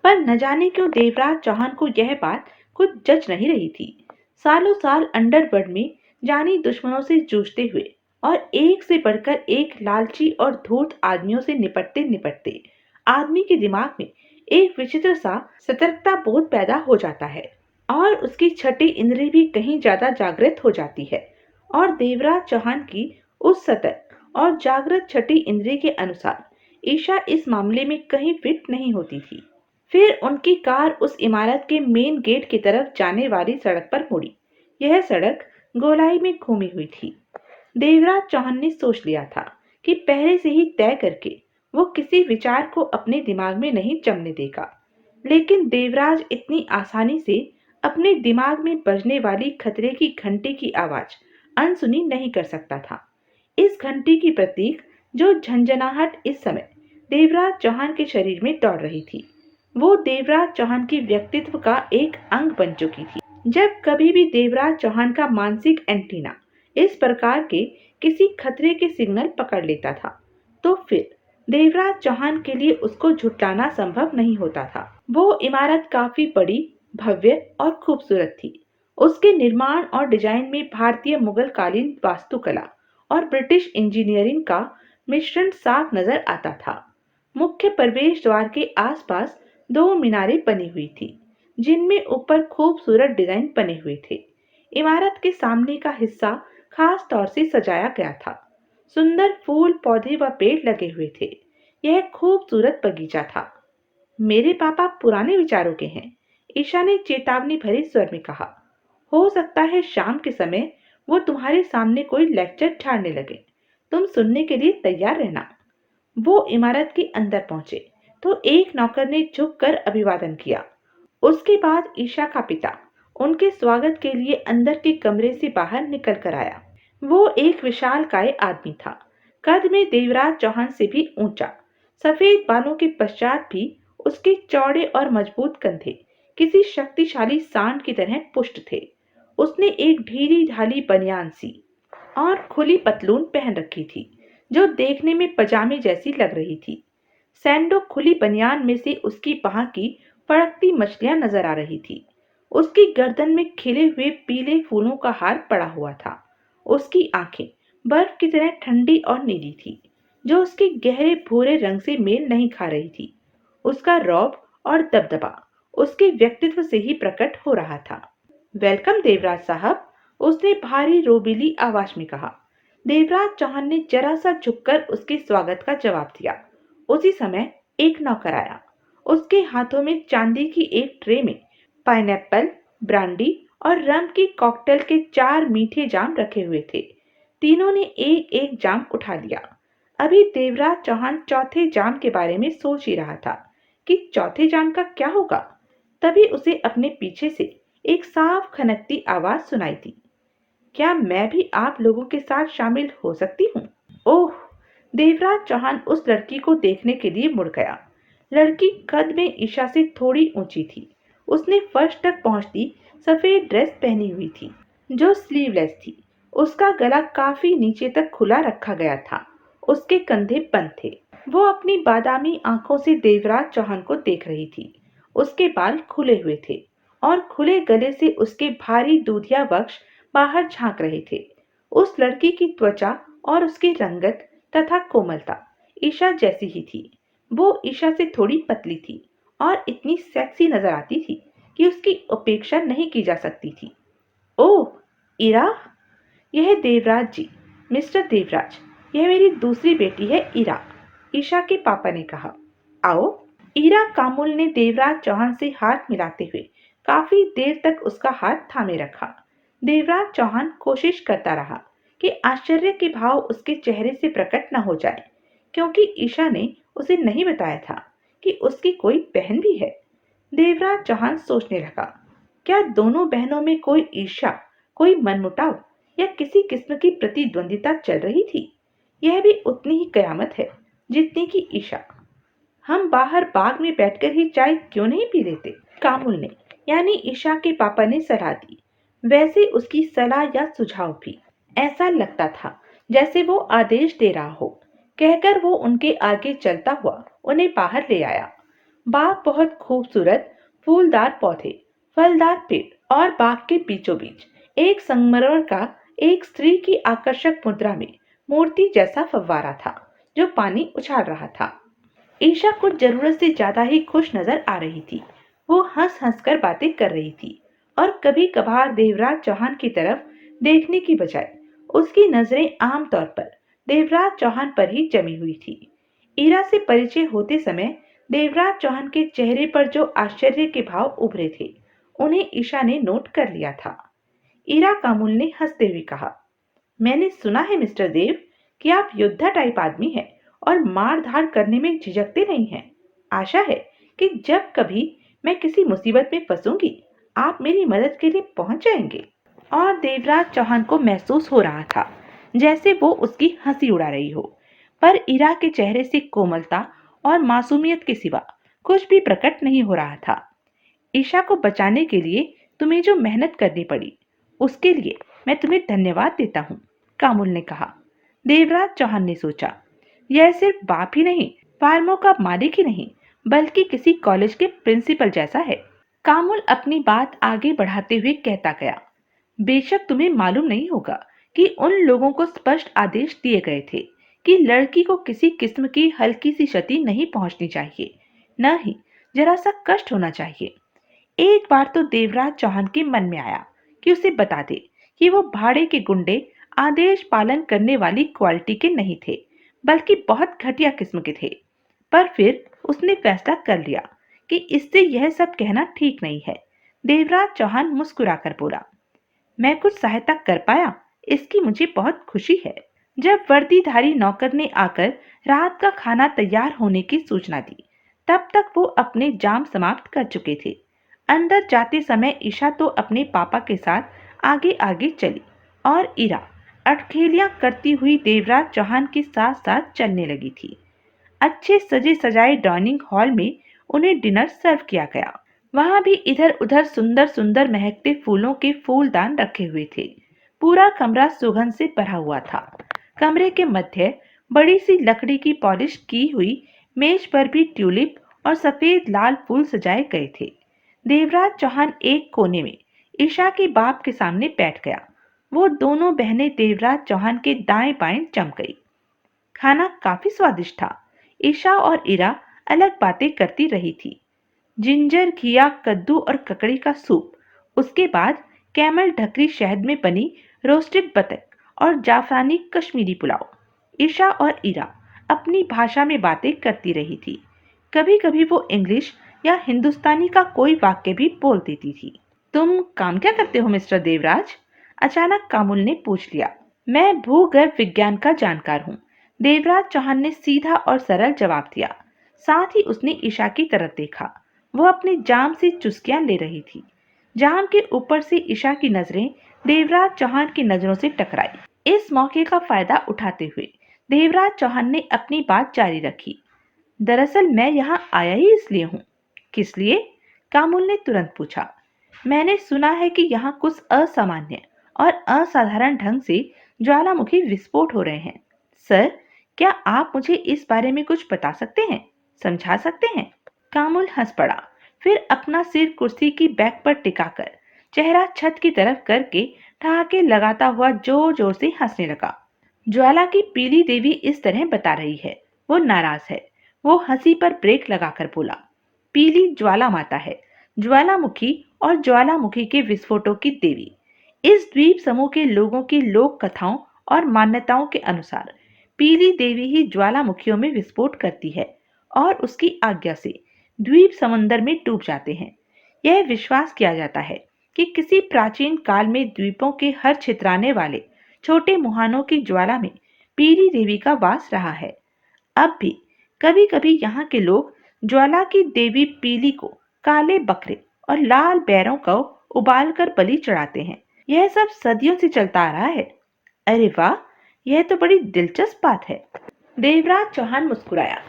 Speaker 1: पर न जाने क्यों देवराज चौहान को यह बात कुछ जच नहीं रही थी। सालों साल अंडरवर्ल्ड में जानी दुश्मनों से जूझते हुए और एक से बढ़कर एक लालची और धूर्त आदमियों से निपटते निपटते आदमी के दिमाग में एक विचित्र सा सतर्कता बोध पैदा हो जाता है, और उसकी छठी इंद्री भी कहीं ज्यादा जागृत हो जाती है। और देवराज चौहान की उस सतर्क और जागृत छठी इंद्री के अनुसार ईशा इस मामले में कहीं फिट नहीं होती थी। फिर उनकी कार उस इमारत के मेन गेट की तरफ जाने वाली सड़क पर मुड़ी। यह सड़क गोलाई में घूमी हुई थी। देवराज चौहान ने सोच लिया था कि पहले से ही तय करके वो किसी विचार को अपने दिमाग में नहीं जमने देगा, लेकिन देवराज इतनी आसानी से अपने दिमाग में बजने वाली खतरे की घंटी की आवाज अनसुनी नहीं कर सकता था। इस घंटी की प्रतीक जो झंझनाहट इस समय देवराज चौहान के शरीर में दौड़ रही थी, वो देवराज चौहान की व्यक्तित्व का एक अंग बन चुकी थी। जब कभी भी देवराज चौहान का मानसिक एंटीना इस प्रकार के किसी खतरे के सिग्नल पकड़ लेता था, तो फिर देवराज चौहान के लिए उसको झुटलाना संभव नहीं होता था। वो इमारत काफी बड़ी, भव्य और खूबसूरत थी। उसके निर्माण और डिजाइन में भारतीय मुगल कालीन वास्तुकला और ब्रिटिश इंजीनियरिंग का मिश्रण साफ नजर आता था। मुख्य प्रवेश द्वार के आसपास दो मीनारें बनी हुई थी, जिनमें ऊपर खूबसूरत डिजाइन बने हुए थे। इमारत के सामने का हिस्सा खास तौर से सजाया गया था। सुंदर फूल, पौधे व पेड़ लगे हुए थे। यह खूबसूरत बगीचा था। मेरे पापा पुराने विचारों के हैं, ईशा ने चेतावनी भरे स्वर में कहा। हो सकता है शाम के समय वो तुम्हारे सामने कोई लेक्चर झाड़ने लगे। तुम सुनने के लिए तैयार रहना। वो इमारत के अंदर पहुंचे तो एक नौकर ने झुककर अभिवादन किया। उसके बाद ईशा का पिता उनके स्वागत के लिए अंदर के कमरे से बाहर निकल कर आया। वो एक विशालकाय आदमी था, कद में देवराज चौहान से भी ऊंचा। सफेद बालों के पश्चात भी उसके चौड़े और मजबूत कंधे किसी शक्तिशाली सांड की तरह पुष्ट थे। उसने एक ढीली ढाली बनियान सी और खुली पतलून पहन रखी थी, जो देखने में पजामे जैसी लग रही थी। सैंडो खुली बनियान में से उसकी बाह की फड़कती मछलियां नजर आ रही थी। उसकी गर्दन में खिले हुए पीले फूलों का हार पड़ा हुआ था। उसकी आंखें बर्फ की तरह ठंडी और नीली थी, जो उसके गहरे भूरे रंग से मेल नहीं खा रही थी। उसका रौब और दबदबा उसके व्यक्तित्व से ही प्रकट हो रहा था। वेलकम देवराज साहब, उसने भारी रोबीली आवाज में कहा। देवराज चौहान ने जरा सा झुककर उसके स्वागत का जवाब दिया। उसी समय एक नौकर आया। उसके हाथों में चांदी की एक ट्रे में पाइनएप्पल, ब्रांडी और रम की कॉकटेल के 4 मीठे जाम रखे हुए थे। तीनों ने एक एक जाम उठा लिया। अभी देवराज चौहान चौथे जाम के बारे में सोच ही रहा था कि चौथे जान का क्या होगा। तभी उसे अपने पीछे से एक साफ खनकती आवाज सुनाई दी। क्या मैं भी आप लोगों के साथ शामिल हो सकती हूँ? ओह! देवराज चौहान उस लड़की को देखने के लिए मुड़ गया। लड़की कद में ईशा से थोड़ी ऊंची थी। उसने फर्श तक पहुंचती सफेद ड्रेस पहनी हुई थी, जो स्लीवलेस थी। उसका गला काफी नीचे तक खुला रखा गया था। उसके कंधे बंद थे। वो अपनी बादामी आंखों से देवराज चौहान को देख रही थी। उसके बाल खुले हुए थे और खुले गले से उसके भारी दूधिया वक्ष बाहर झांक रहे थे। उस लड़की की त्वचा और उसकी रंगत तथा कोमलता ईशा जैसी ही थी। वो ईशा से थोड़ी पतली थी और इतनी सेक्सी नजर आती थी कि उसकी उपेक्षा नहीं की जा सकती थी। ओह, इरा! यह देवराज जी, मिस्टर देवराज, यह मेरी दूसरी बेटी है इरा, ईशा के पापा ने कहा। आओ। इरा कामुल ने देवराज चौहान से हाथ मिलाते हुए काफी देर तक उसका हाथ थामे रखा। देवराज चौहान कोशिश करता रहा कि आश्चर्य के भाव उसके चेहरे से प्रकट न हो जाए, क्योंकि ईशा ने उसे नहीं बताया था कि उसकी कोई बहन भी है। देवराज चौहान सोचने लगा, क्या दोनों बहनों में कोई ईर्ष्या, कोई मनमुटाव या किसी किस्म की प्रतिद्वंदिता चल रही थी? यह भी उतनी ही कयामत है जितनी की ईशा। हम बाहर बाग में बैठकर ही चाय क्यों नहीं पी लेते? कामुल ने, यानी ईशा के पापा ने सलाह दी। वैसे उसकी सलाह या सुझाव भी ऐसा लगता था जैसे वो आदेश दे रहा हो। कहकर वो उनके आगे चलता हुआ उन्हें बाहर ले आया। बाग बहुत खूबसूरत, फूलदार पौधे, फलदार पेड़ और बाग के बीचों बीच एक संगमरमर का, एक स्त्री की आकर्षक मुद्रा में मूर्ति जैसा फव्वारा था जो पानी उछाल रहा था। ईशा कुछ जरूरत से ज्यादा ही खुश नजर आ रही थी। वो हंस हंस कर बातें कर रही थी और कभी कभार देवराज चौहान की तरफ देखने की बजाय उसकी नजरें आमतौर पर देवराज चौहान पर ही जमी हुई थी। ईरा से परिचय होते समय देवराज चौहान के चेहरे पर जो आश्चर्य के भाव उभरे थे, उन्हें ईशा ने नोट कर लिया था। ईरा कामुल ने हंसते हुए कहा, मैंने सुना है मिस्टर देव कि आप योद्धा टाइप आदमी हैं और मार धाड़ करने में झिझकते नहीं हैं। आशा है कि जब कभी मैं किसी मुसीबत में फंसूंगी, आप मेरी मदद के लिए पहुंच जाएंगे। और देवराज चौहान को महसूस हो रहा था जैसे वो उसकी हंसी उड़ा रही हो, पर इरा के चेहरे से कोमलता और मासूमियत के सिवा कुछ भी प्रकट नहीं हो रहा था। ईशा को बचाने के लिए तुम्हें जो मेहनत करनी पड़ी, उसके लिए मैं तुम्हें धन्यवाद देता हूँ, कामुल ने कहा। देवराज चौहान ने सोचा, यह सिर्फ बाप ही नहीं, फार्मों का मालिक ही नहीं, बल्कि किसी कॉलेज के प्रिंसिपल जैसा है। कामुल अपनी बात आगे बढ़ाते हुए कहता गया, बेशक तुम्हें मालूम नहीं होगा कि उन लोगों को स्पष्ट आदेश दिए गए थे कि लड़की को किसी किस्म की हल्की सी क्षति नहीं पहुंचनी चाहिए, न ही जरा सा कष्ट होना चाहिए। एक बार तो देवराज चौहान के मन में आया कि उसे बता दे कि वो भाड़े के गुंडे आदेश पालन करने वाली क्वालिटी के नहीं थे, बल्कि बहुत घटिया किस्म के थे। पर फिर उसने फैसला कर लिया कि इससे यह सब कहना ठीक नहीं है। देवराज चौहान मुस्कुराकर बोला, मैं कुछ सहायता कर पाया, इसकी मुझे बहुत खुशी है। जब वर्दीधारी नौकर ने आकर रात का खाना तैयार होने की सूचना दी, तब तक वो अपने जाम समाप्त कर चुके थे। अंदर जाते समय ईशा तो अपने पापा के साथ आगे आगे चली और इरा अटखेलियां करती हुई देवराज चौहान के साथ साथ चलने लगी थी। अच्छे सजे सजाए डाइनिंग हॉल में उन्हें डिनर सर्व किया गया। वहां भी इधर उधर सुंदर सुंदर महकते फूलों के फूलदान रखे हुए थे। पूरा कमरा सुगंध से भरा हुआ था। कमरे के मध्य बड़ी सी लकड़ी की पॉलिश की हुई मेज पर भी ट्यूलिप और सफेद लाल फूल सजाए गए थे। देवराज चौहान एक कोने में ईशा के बाप के सामने बैठ गया। वो दोनों बहनें देवराज चौहान के दाएं बाएं जम गई। खाना काफी स्वादिष्ट था। ईशा और इरा अलग बातें करती रही थी। जिंजर, घिया, कद्दू और ककड़ी का सूप, उसके बाद कैमल ढकरी शहद में बनी रोस्टेड बतख और जाफरानी कश्मीरी पुलाव। ईशा और इरा अपनी भाषा में बातें करती रही थी। कभी कभी वो इंग्लिश या हिंदुस्तानी का कोई वाक्य भी बोल देती थी। तुम काम क्या करते हो मिस्टर देवराज? अचानक कामुल ने पूछ लिया। मैं भूगर्भ विज्ञान का जानकार हूँ, देवराज चौहान ने सीधा और सरल जवाब दिया। साथ ही उसने ईशा की तरफ देखा। वो अपनी जाम से चुस्कियां ले रही थी। जाम के ऊपर से ईशा की नजरें देवराज चौहान की नजरों से टकराई। इस मौके का फायदा उठाते हुए देवराज चौहान ने अपनी बात जारी रखी। दरअसल मैं यहाँ आया ही इसलिए हूँ। किस लिए? कामुल ने तुरंत पूछा। मैंने सुना है कि यहाँ कुछ असामान्य और असाधारण ढंग से ज्वालामुखी विस्फोट हो रहे हैं। सर, क्या आप मुझे इस बारे में कुछ बता सकते हैं, समझा सकते हैं? कामुल हंस पड़ा, फिर अपना सिर कुर्सी की बैक पर टिकाकर चेहरा छत की तरफ करके ठहाके लगाता हुआ जोर जोर से हंसने लगा। ज्वाला की पीली देवी इस तरह बता रही है, वो नाराज है। वो हंसी पर ब्रेक लगाकर बोला, पीली ज्वाला माता है, ज्वालामुखी और ज्वालामुखी के विस्फोटों की देवी। इस द्वीप समूह के लोगों की लोक कथाओं और मान्यताओं के अनुसार पीली देवी ही ज्वालामुखियों में विस्फोट करती है और उसकी आज्ञा से द्वीप समुद्र में डूब जाते हैं। यह विश्वास किया जाता है कि किसी प्राचीन काल में द्वीपों के हर छितराने वाले छोटे मुहानों की ज्वाला में पीली देवी का वास रहा है। अब भी कभी कभी यहाँ के लोग ज्वाला की देवी पीली को काले बकरे और लाल बैरों को उबालकर बलि चढ़ाते हैं। यह सब सदियों से चलता आ रहा है। अरे वाह, यह तो बड़ी दिलचस्प बात है। देवराज चौहान मुस्कुराया।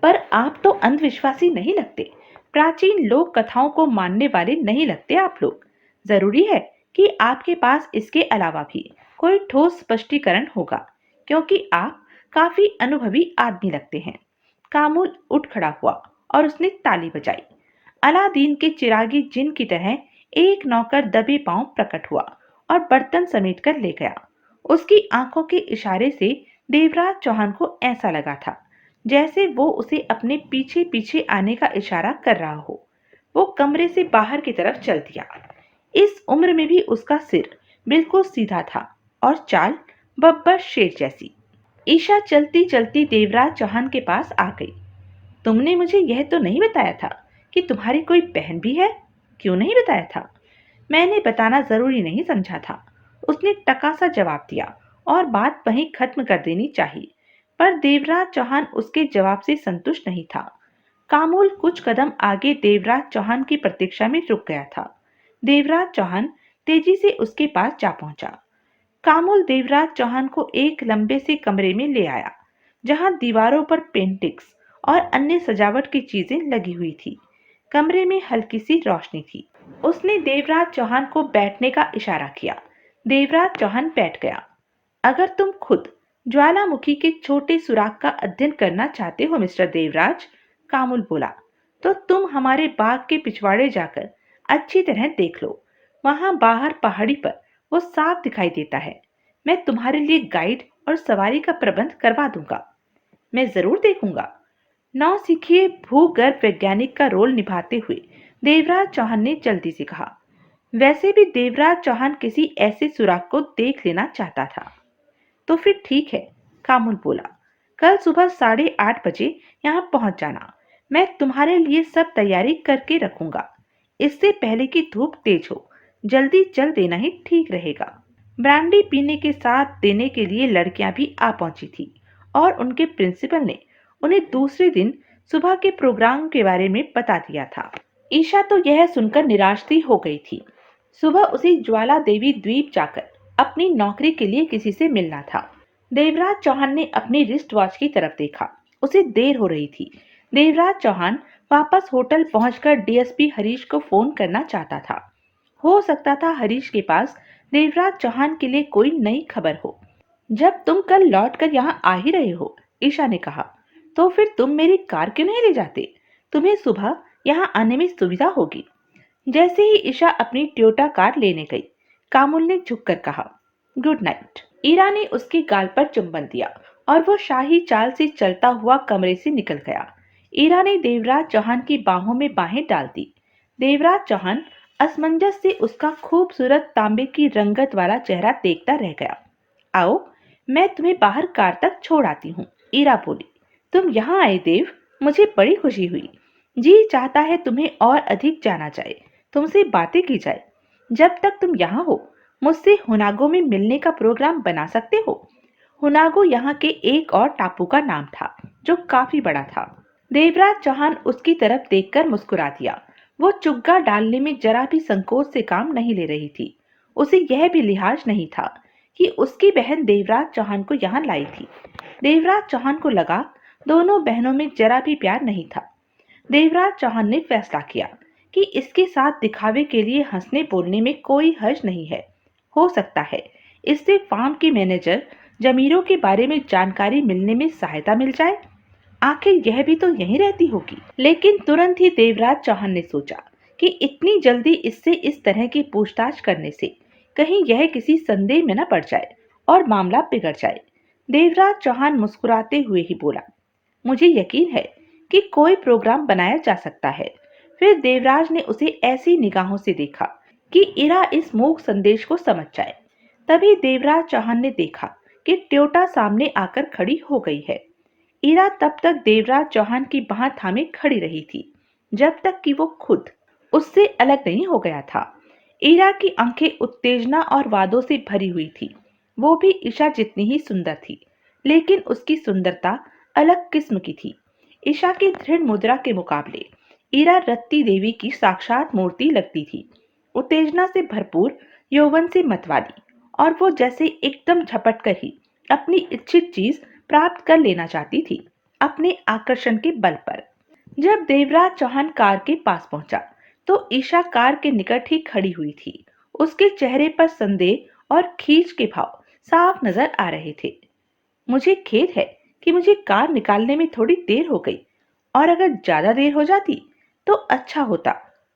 Speaker 1: पर आप तो अंधविश्वासी नहीं लगते, प्राचीन लोक कथाओं को मानने वाले नहीं लगते आप लोग। जरूरी है कि आपके पास इसके अलावा भी कोई ठोस स्पष्टीकरण होगा, क्योंकि आप काफी अनुभवी आदमी लगते हैं। कामुल उठ खड़ा हुआ और उसने ताली बजाई। अलादीन के चिरागी जिन की तरह एक नौकर दबे पांव प्रकट हुआ और बर्तन समेट कर ले गया। उसकी आंखों के इशारे से देवराज चौहान को ऐसा लगा था जैसे वो उसे अपने पीछे पीछे आने का इशारा कर रहा हो। वो कमरे से बाहर की तरफ चल दिया। इस उम्र में भी उसका सिर बिल्कुल सीधा था और चाल बब्बर शेर जैसी। ईशा चलती चलती देवराज चौहान के पास आ गई। तुमने मुझे यह तो नहीं बताया था कि तुम्हारी कोई बहन भी है। क्यों नहीं बताया था? मैंने बताना जरूरी नहीं समझा था, उसने टका सा जवाब दिया और बात वहीं खत्म कर देनी चाहिए। पर देवराज चौहान उसके जवाब से संतुष्ट नहीं था। कामूल कुछ कदम आगे देवराज चौहान की प्रतीक्षा में रुक गया था। देवराज चौहान तेजी से उसके पास जा पहुंचा। कामूल देवराज चौहान को एक लंबे से कमरे में ले आया, जहां दीवारों पर पेंटिंग्स और अन्य सजावट की चीजें लगी हुई थी। कमरे में हल्की सी रोशनी थी। उसने देवराज चौहान को बैठने का इशारा किया। देवराज चौहान बैठ गया। अगर तुम खुद ज्वालामुखी के छोटे सुराग का अध्ययन करना चाहते हो मिस्टर देवराज, कामुल बोला, तो तुम हमारे बाग के पिछवाड़े जाकर अच्छी तरह देख लो। वहां बाहर पहाड़ी पर वो साफ दिखाई देता है। मैं तुम्हारे लिए गाइड और सवारी का प्रबंध करवा दूंगा। मैं जरूर देखूंगा। नौसिखिए भूगर्भ वैज्ञानिक का रोल निभाते हुए देवराज चौहान ने जल्दी से कहा। वैसे भी देवराज चौहान किसी ऐसे सुराग को देख लेना चाहता था। तो फिर ठीक है, कामुल बोला। कल सुबह 8:30 बजे यहाँ पहुंच जाना। मैं तुम्हारे लिए सब तैयारी करके रखूंगा। इससे पहले कि धूप तेज हो, जल्दी चल देना ही ठीक रहेगा। ब्रांडी पीने के साथ देने के लिए लड़कियां भी आ पहुंची थी और उनके प्रिंसिपल ने उन्हें दूसरे दिन सुबह के प्रोग्राम के बारे में बता दिया था। ईशा तो यह सुनकर निराश सी हो गई थी। सुबह उसे ज्वाला देवी द्वीप जाकर अपनी नौकरी के लिए किसी से मिलना था। देवराज चौहान ने अपनी रिस्ट वॉच की तरफ देखा। उसे देर हो रही थी। देवराज चौहान वापस होटल पहुंचकर डीएसपी हरीश को फोन करना चाहता था। हो सकता था हरीश के पास देवराज चौहान के लिए कोई नई खबर हो। जब तुम कल लौटकर यहाँ आ ही रहे हो, ईशा ने कहा, तो फिर तुम मेरी कार क्यों नहीं ले जाते? तुम्हें सुबह यहाँ आने में सुविधा होगी। जैसे ही ईशा अपनी टोयोटा कार लेने गई, कामुल ने झुककर कहा, गुड नाइट। ईरा ने उसके गाल पर चुंबन दिया और वो शाही चाल से चलता हुआ कमरे से निकल गया। ईरा ने देवराज चौहान की बाहों में बाहें डाल दी। देवराज चौहान असमंजस से उसका खूबसूरत तांबे की रंगत वाला चेहरा देखता रह गया। आओ, मैं तुम्हें बाहर कार तक छोड़ आती हूँ, ईरा बोली। तुम यहाँ आए देव, मुझे बड़ी खुशी हुई। जी चाहता है तुम्हें और अधिक जाना जाए, तुमसे बातें की जाए। जब तक तुम यहाँ हो, मुझसे हुनागो में मिलने का प्रोग्राम बना सकते हो। हुनागो यहाँ के एक और टापू का नाम था जो काफी बड़ा था। देवराज चौहान उसकी तरफ देखकर मुस्कुरा दिया। वो चुग्गा डालने में जरा भी संकोच से काम नहीं ले रही थी। उसे यह भी लिहाज नहीं था कि उसकी बहन देवराज चौहान को यहाँ लाई थी। देवराज चौहान को लगा दोनों बहनों में जरा भी प्यार नहीं था। देवराज चौहान ने फैसला किया कि इसके साथ दिखावे के लिए हंसने बोलने में कोई हर्ज नहीं है। हो सकता है इससे फार्म के मैनेजर जमीरों के बारे में जानकारी मिलने में सहायता मिल जाए। आखिर यह भी तो यहीं रहती होगी। लेकिन तुरंत ही देवराज चौहान ने सोचा कि इतनी जल्दी इससे इस तरह की पूछताछ करने से कहीं यह किसी संदेह में न पड़ जाए और मामला बिगड़ जाए। देवराज चौहान मुस्कुराते हुए ही बोला, मुझे यकीन है कि कोई प्रोग्राम बनाया जा सकता है। फिर देवराज ने उसे ऐसी निगाहों से देखा कि इरा इस मूक संदेश को समझ जाए। तभी देवराज चौहान ने देखा कि ट्योटा सामने आकर खड़ी हो गई है। इरा तब तक देवराज चौहान की बाह थामे खड़ी रही थी जब तक कि वो खुद उससे अलग नहीं हो गया था। इरा की आंखें उत्तेजना और वादों से भरी हुई थी। वो भी ईशा जितनी ही सुंदर थी, लेकिन उसकी सुंदरता अलग किस्म की थी। ईशा की दृढ़ मुद्रा के मुकाबले इरा रत्ती देवी की साक्षात मूर्ति लगती थी। उत्तेजना से भरपूर, यौवन से मतवाली, और वो जैसे एकदम झपट कर ही अपनी इच्छित चीज प्राप्त कर लेना चाहती थी अपने आकर्षण के बल पर। जब देवराज चौहान कार के पास पहुंचा तो ईशा कार के निकट ही खड़ी हुई थी। उसके चेहरे पर संदेह और खींच के भाव साफ नजर आ रहे थे। मुझे खेद है कि मुझे कार निकालने में थोड़ी देर हो गई, और अगर ज्यादा देर हो जाती तो अच्छा होता,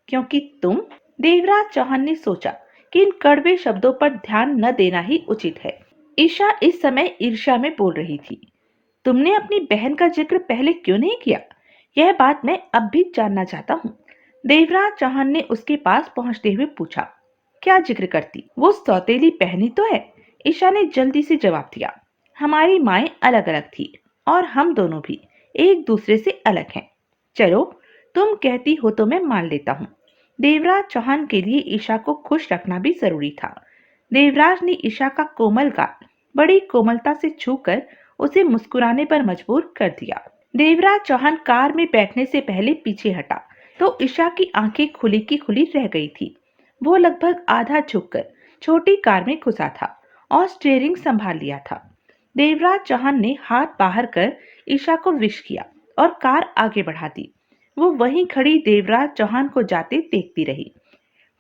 Speaker 1: क्योंकि तुम। देवराज चौहान ने सोचा कि इन कड़वे शब्दों पर ध्यान न देना ही उचित है। ईशा इस समय ईर्ष्या में बोल रही थी। तुमने अपनी बहन का जिक्र पहले क्यों नहीं किया? यह बात मैं अब भी जानना चाहता हूँ। देवराज चौहान ने उसके पास पहुंचते हुए पूछा। क्या जिक्र करती? वो सौतेली बहनी तो है, ईशा ने जल्दी से जवाब दिया। हमारी माएं अलग अलग थी और हम दोनों भी एक दूसरे से अलग हैं। चलो, तुम कहती हो तो मैं मान लेता हूँ। देवराज चौहान के लिए ईशा को खुश रखना भी जरूरी था। देवराज ने ईशा का कोमल गाल बड़ी कोमलता से छूकर उसे मुस्कुराने पर मजबूर कर दिया। देवराज चौहान कार में बैठने से पहले पीछे हटा तो ईशा की आंखें खुली की खुली रह गई थी। वो लगभग आधा झुककर छोटी कार में घुसा था और स्टीयरिंग संभाल लिया था। देवराज चौहान ने हाथ बाहर कर ईशा को विश किया और कार आगे बढ़ा दी। वो वहीं खड़ी देवराज चौहान को जाते देखती रही।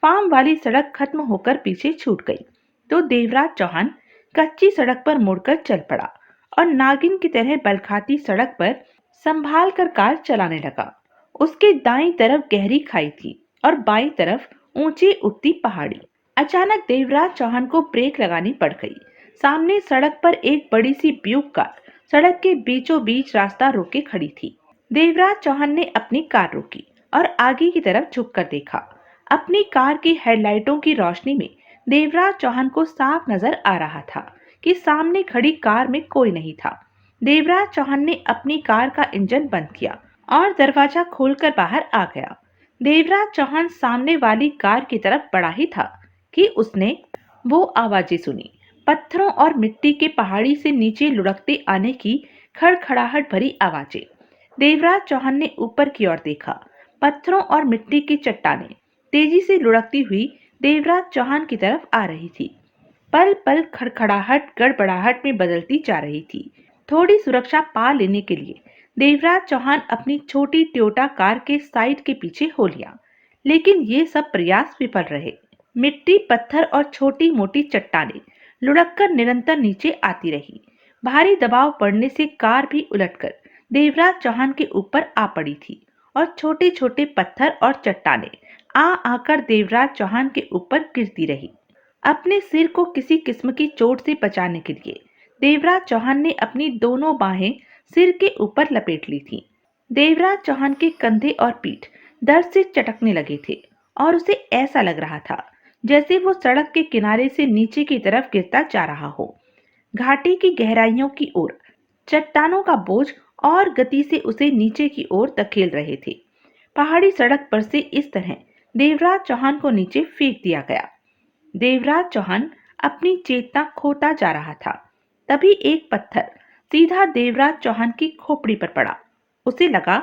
Speaker 1: फार्म वाली सड़क खत्म होकर पीछे छूट गई तो देवराज चौहान कच्ची सड़क पर मुड़कर चल पड़ा और नागिन की तरह बल खाती सड़क पर संभाल कर कार चलाने लगा। उसके दाईं तरफ गहरी खाई थी और बाईं तरफ ऊंची उठती पहाड़ी। अचानक देवराज चौहान को ब्रेक लगानी पड़ गई। सामने सड़क पर एक बड़ी सी ब्यूक कार सड़क के बीचों बीच रास्ता रोके खड़ी थी। देवराज चौहान ने अपनी कार रोकी और आगे की तरफ झुककर देखा। अपनी कार की हेडलाइटों की रोशनी में देवराज चौहान को साफ नजर आ रहा था कि सामने खड़ी कार में कोई नहीं था। देवराज चौहान ने अपनी कार का इंजन बंद किया और दरवाजा खोलकर बाहर आ गया। देवराज चौहान सामने वाली कार की तरफ बढ़ा ही था कि उसने वो आवाजें सुनी। पत्थरों और मिट्टी के पहाड़ी से नीचे लुढ़कते आने की खड़खड़ाहट भरी आवाजें। देवराज चौहान ने ऊपर की ओर देखा। पत्थरों और मिट्टी की चट्टानें तेजी से लुढ़कती हुई देवराज चौहान की तरफ आ रही थी। पल पल खड़खड़ाहट गड़बड़ाहट में बदलती जा रही थी। थोड़ी सुरक्षा पा लेने के लिए देवराज चौहान अपनी छोटी टोयोटा कार के साइड के पीछे हो लिया, लेकिन ये सब प्रयास विफल रहे। मिट्टी, पत्थर और छोटी मोटी चट्टानें लुढ़ककर निरंतर नीचे आती रही। भारी दबाव पड़ने से कार भी उलटकर देवराज चौहान के ऊपर आ पड़ी थी और छोटे छोटे पत्थर और चट्टानें आ आकर देवराज चौहान के ऊपर गिरती रही। अपने सिर को किसी किस्म की चोट से बचाने के लिए देवराज चौहान ने अपनी दोनों बाहें सिर के ऊपर लपेट ली थी। देवराज चौहान के कंधे और पीठ दर्द से चटकने लगे थे और उसे ऐसा लग रहा था जैसे वो सड़क के किनारे से नीचे की तरफ गिरता जा रहा हो। घाटी की गहराइयों की ओर चट्टानों का बोझ और गति से उसे नीचे की ओर धकेल रहे थे। पहाड़ी सड़क पर से इस तरह देवराज चौहान को नीचे फेंक दिया गया। देवराज चौहान अपनी चेतना खोता जा रहा था। तभी एक पत्थर सीधा देवराज चौहान की खोपड़ी पर पड़ा। उसे लगा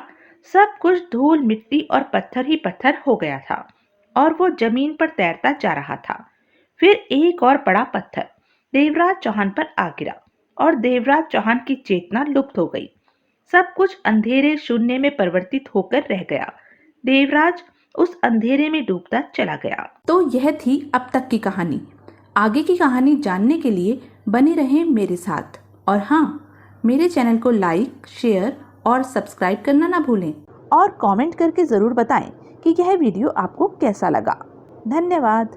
Speaker 1: सब कुछ धूल मिट्टी और पत्थर ही पत्थर हो गया था और वो जमीन पर तैरता जा रहा था। फिर एक और बड़ा पत्थर देवराज चौहान पर आ गिरा और देवराज चौहान की चेतना लुप्त हो गई। सब कुछ अंधेरे शून्य में परिवर्तित होकर रह गया। देवराज उस अंधेरे में डूबता चला गया।
Speaker 2: तो यह थी अब तक की कहानी। आगे की कहानी जानने के लिए बने रहें मेरे साथ। और हाँ, मेरे चैनल को लाइक, शेयर और सब्सक्राइब करना ना भूलें।
Speaker 1: और कमेंट करके ज़रूर बताएं कि यह वीडियो आपको कैसा लगा। धन्यवाद।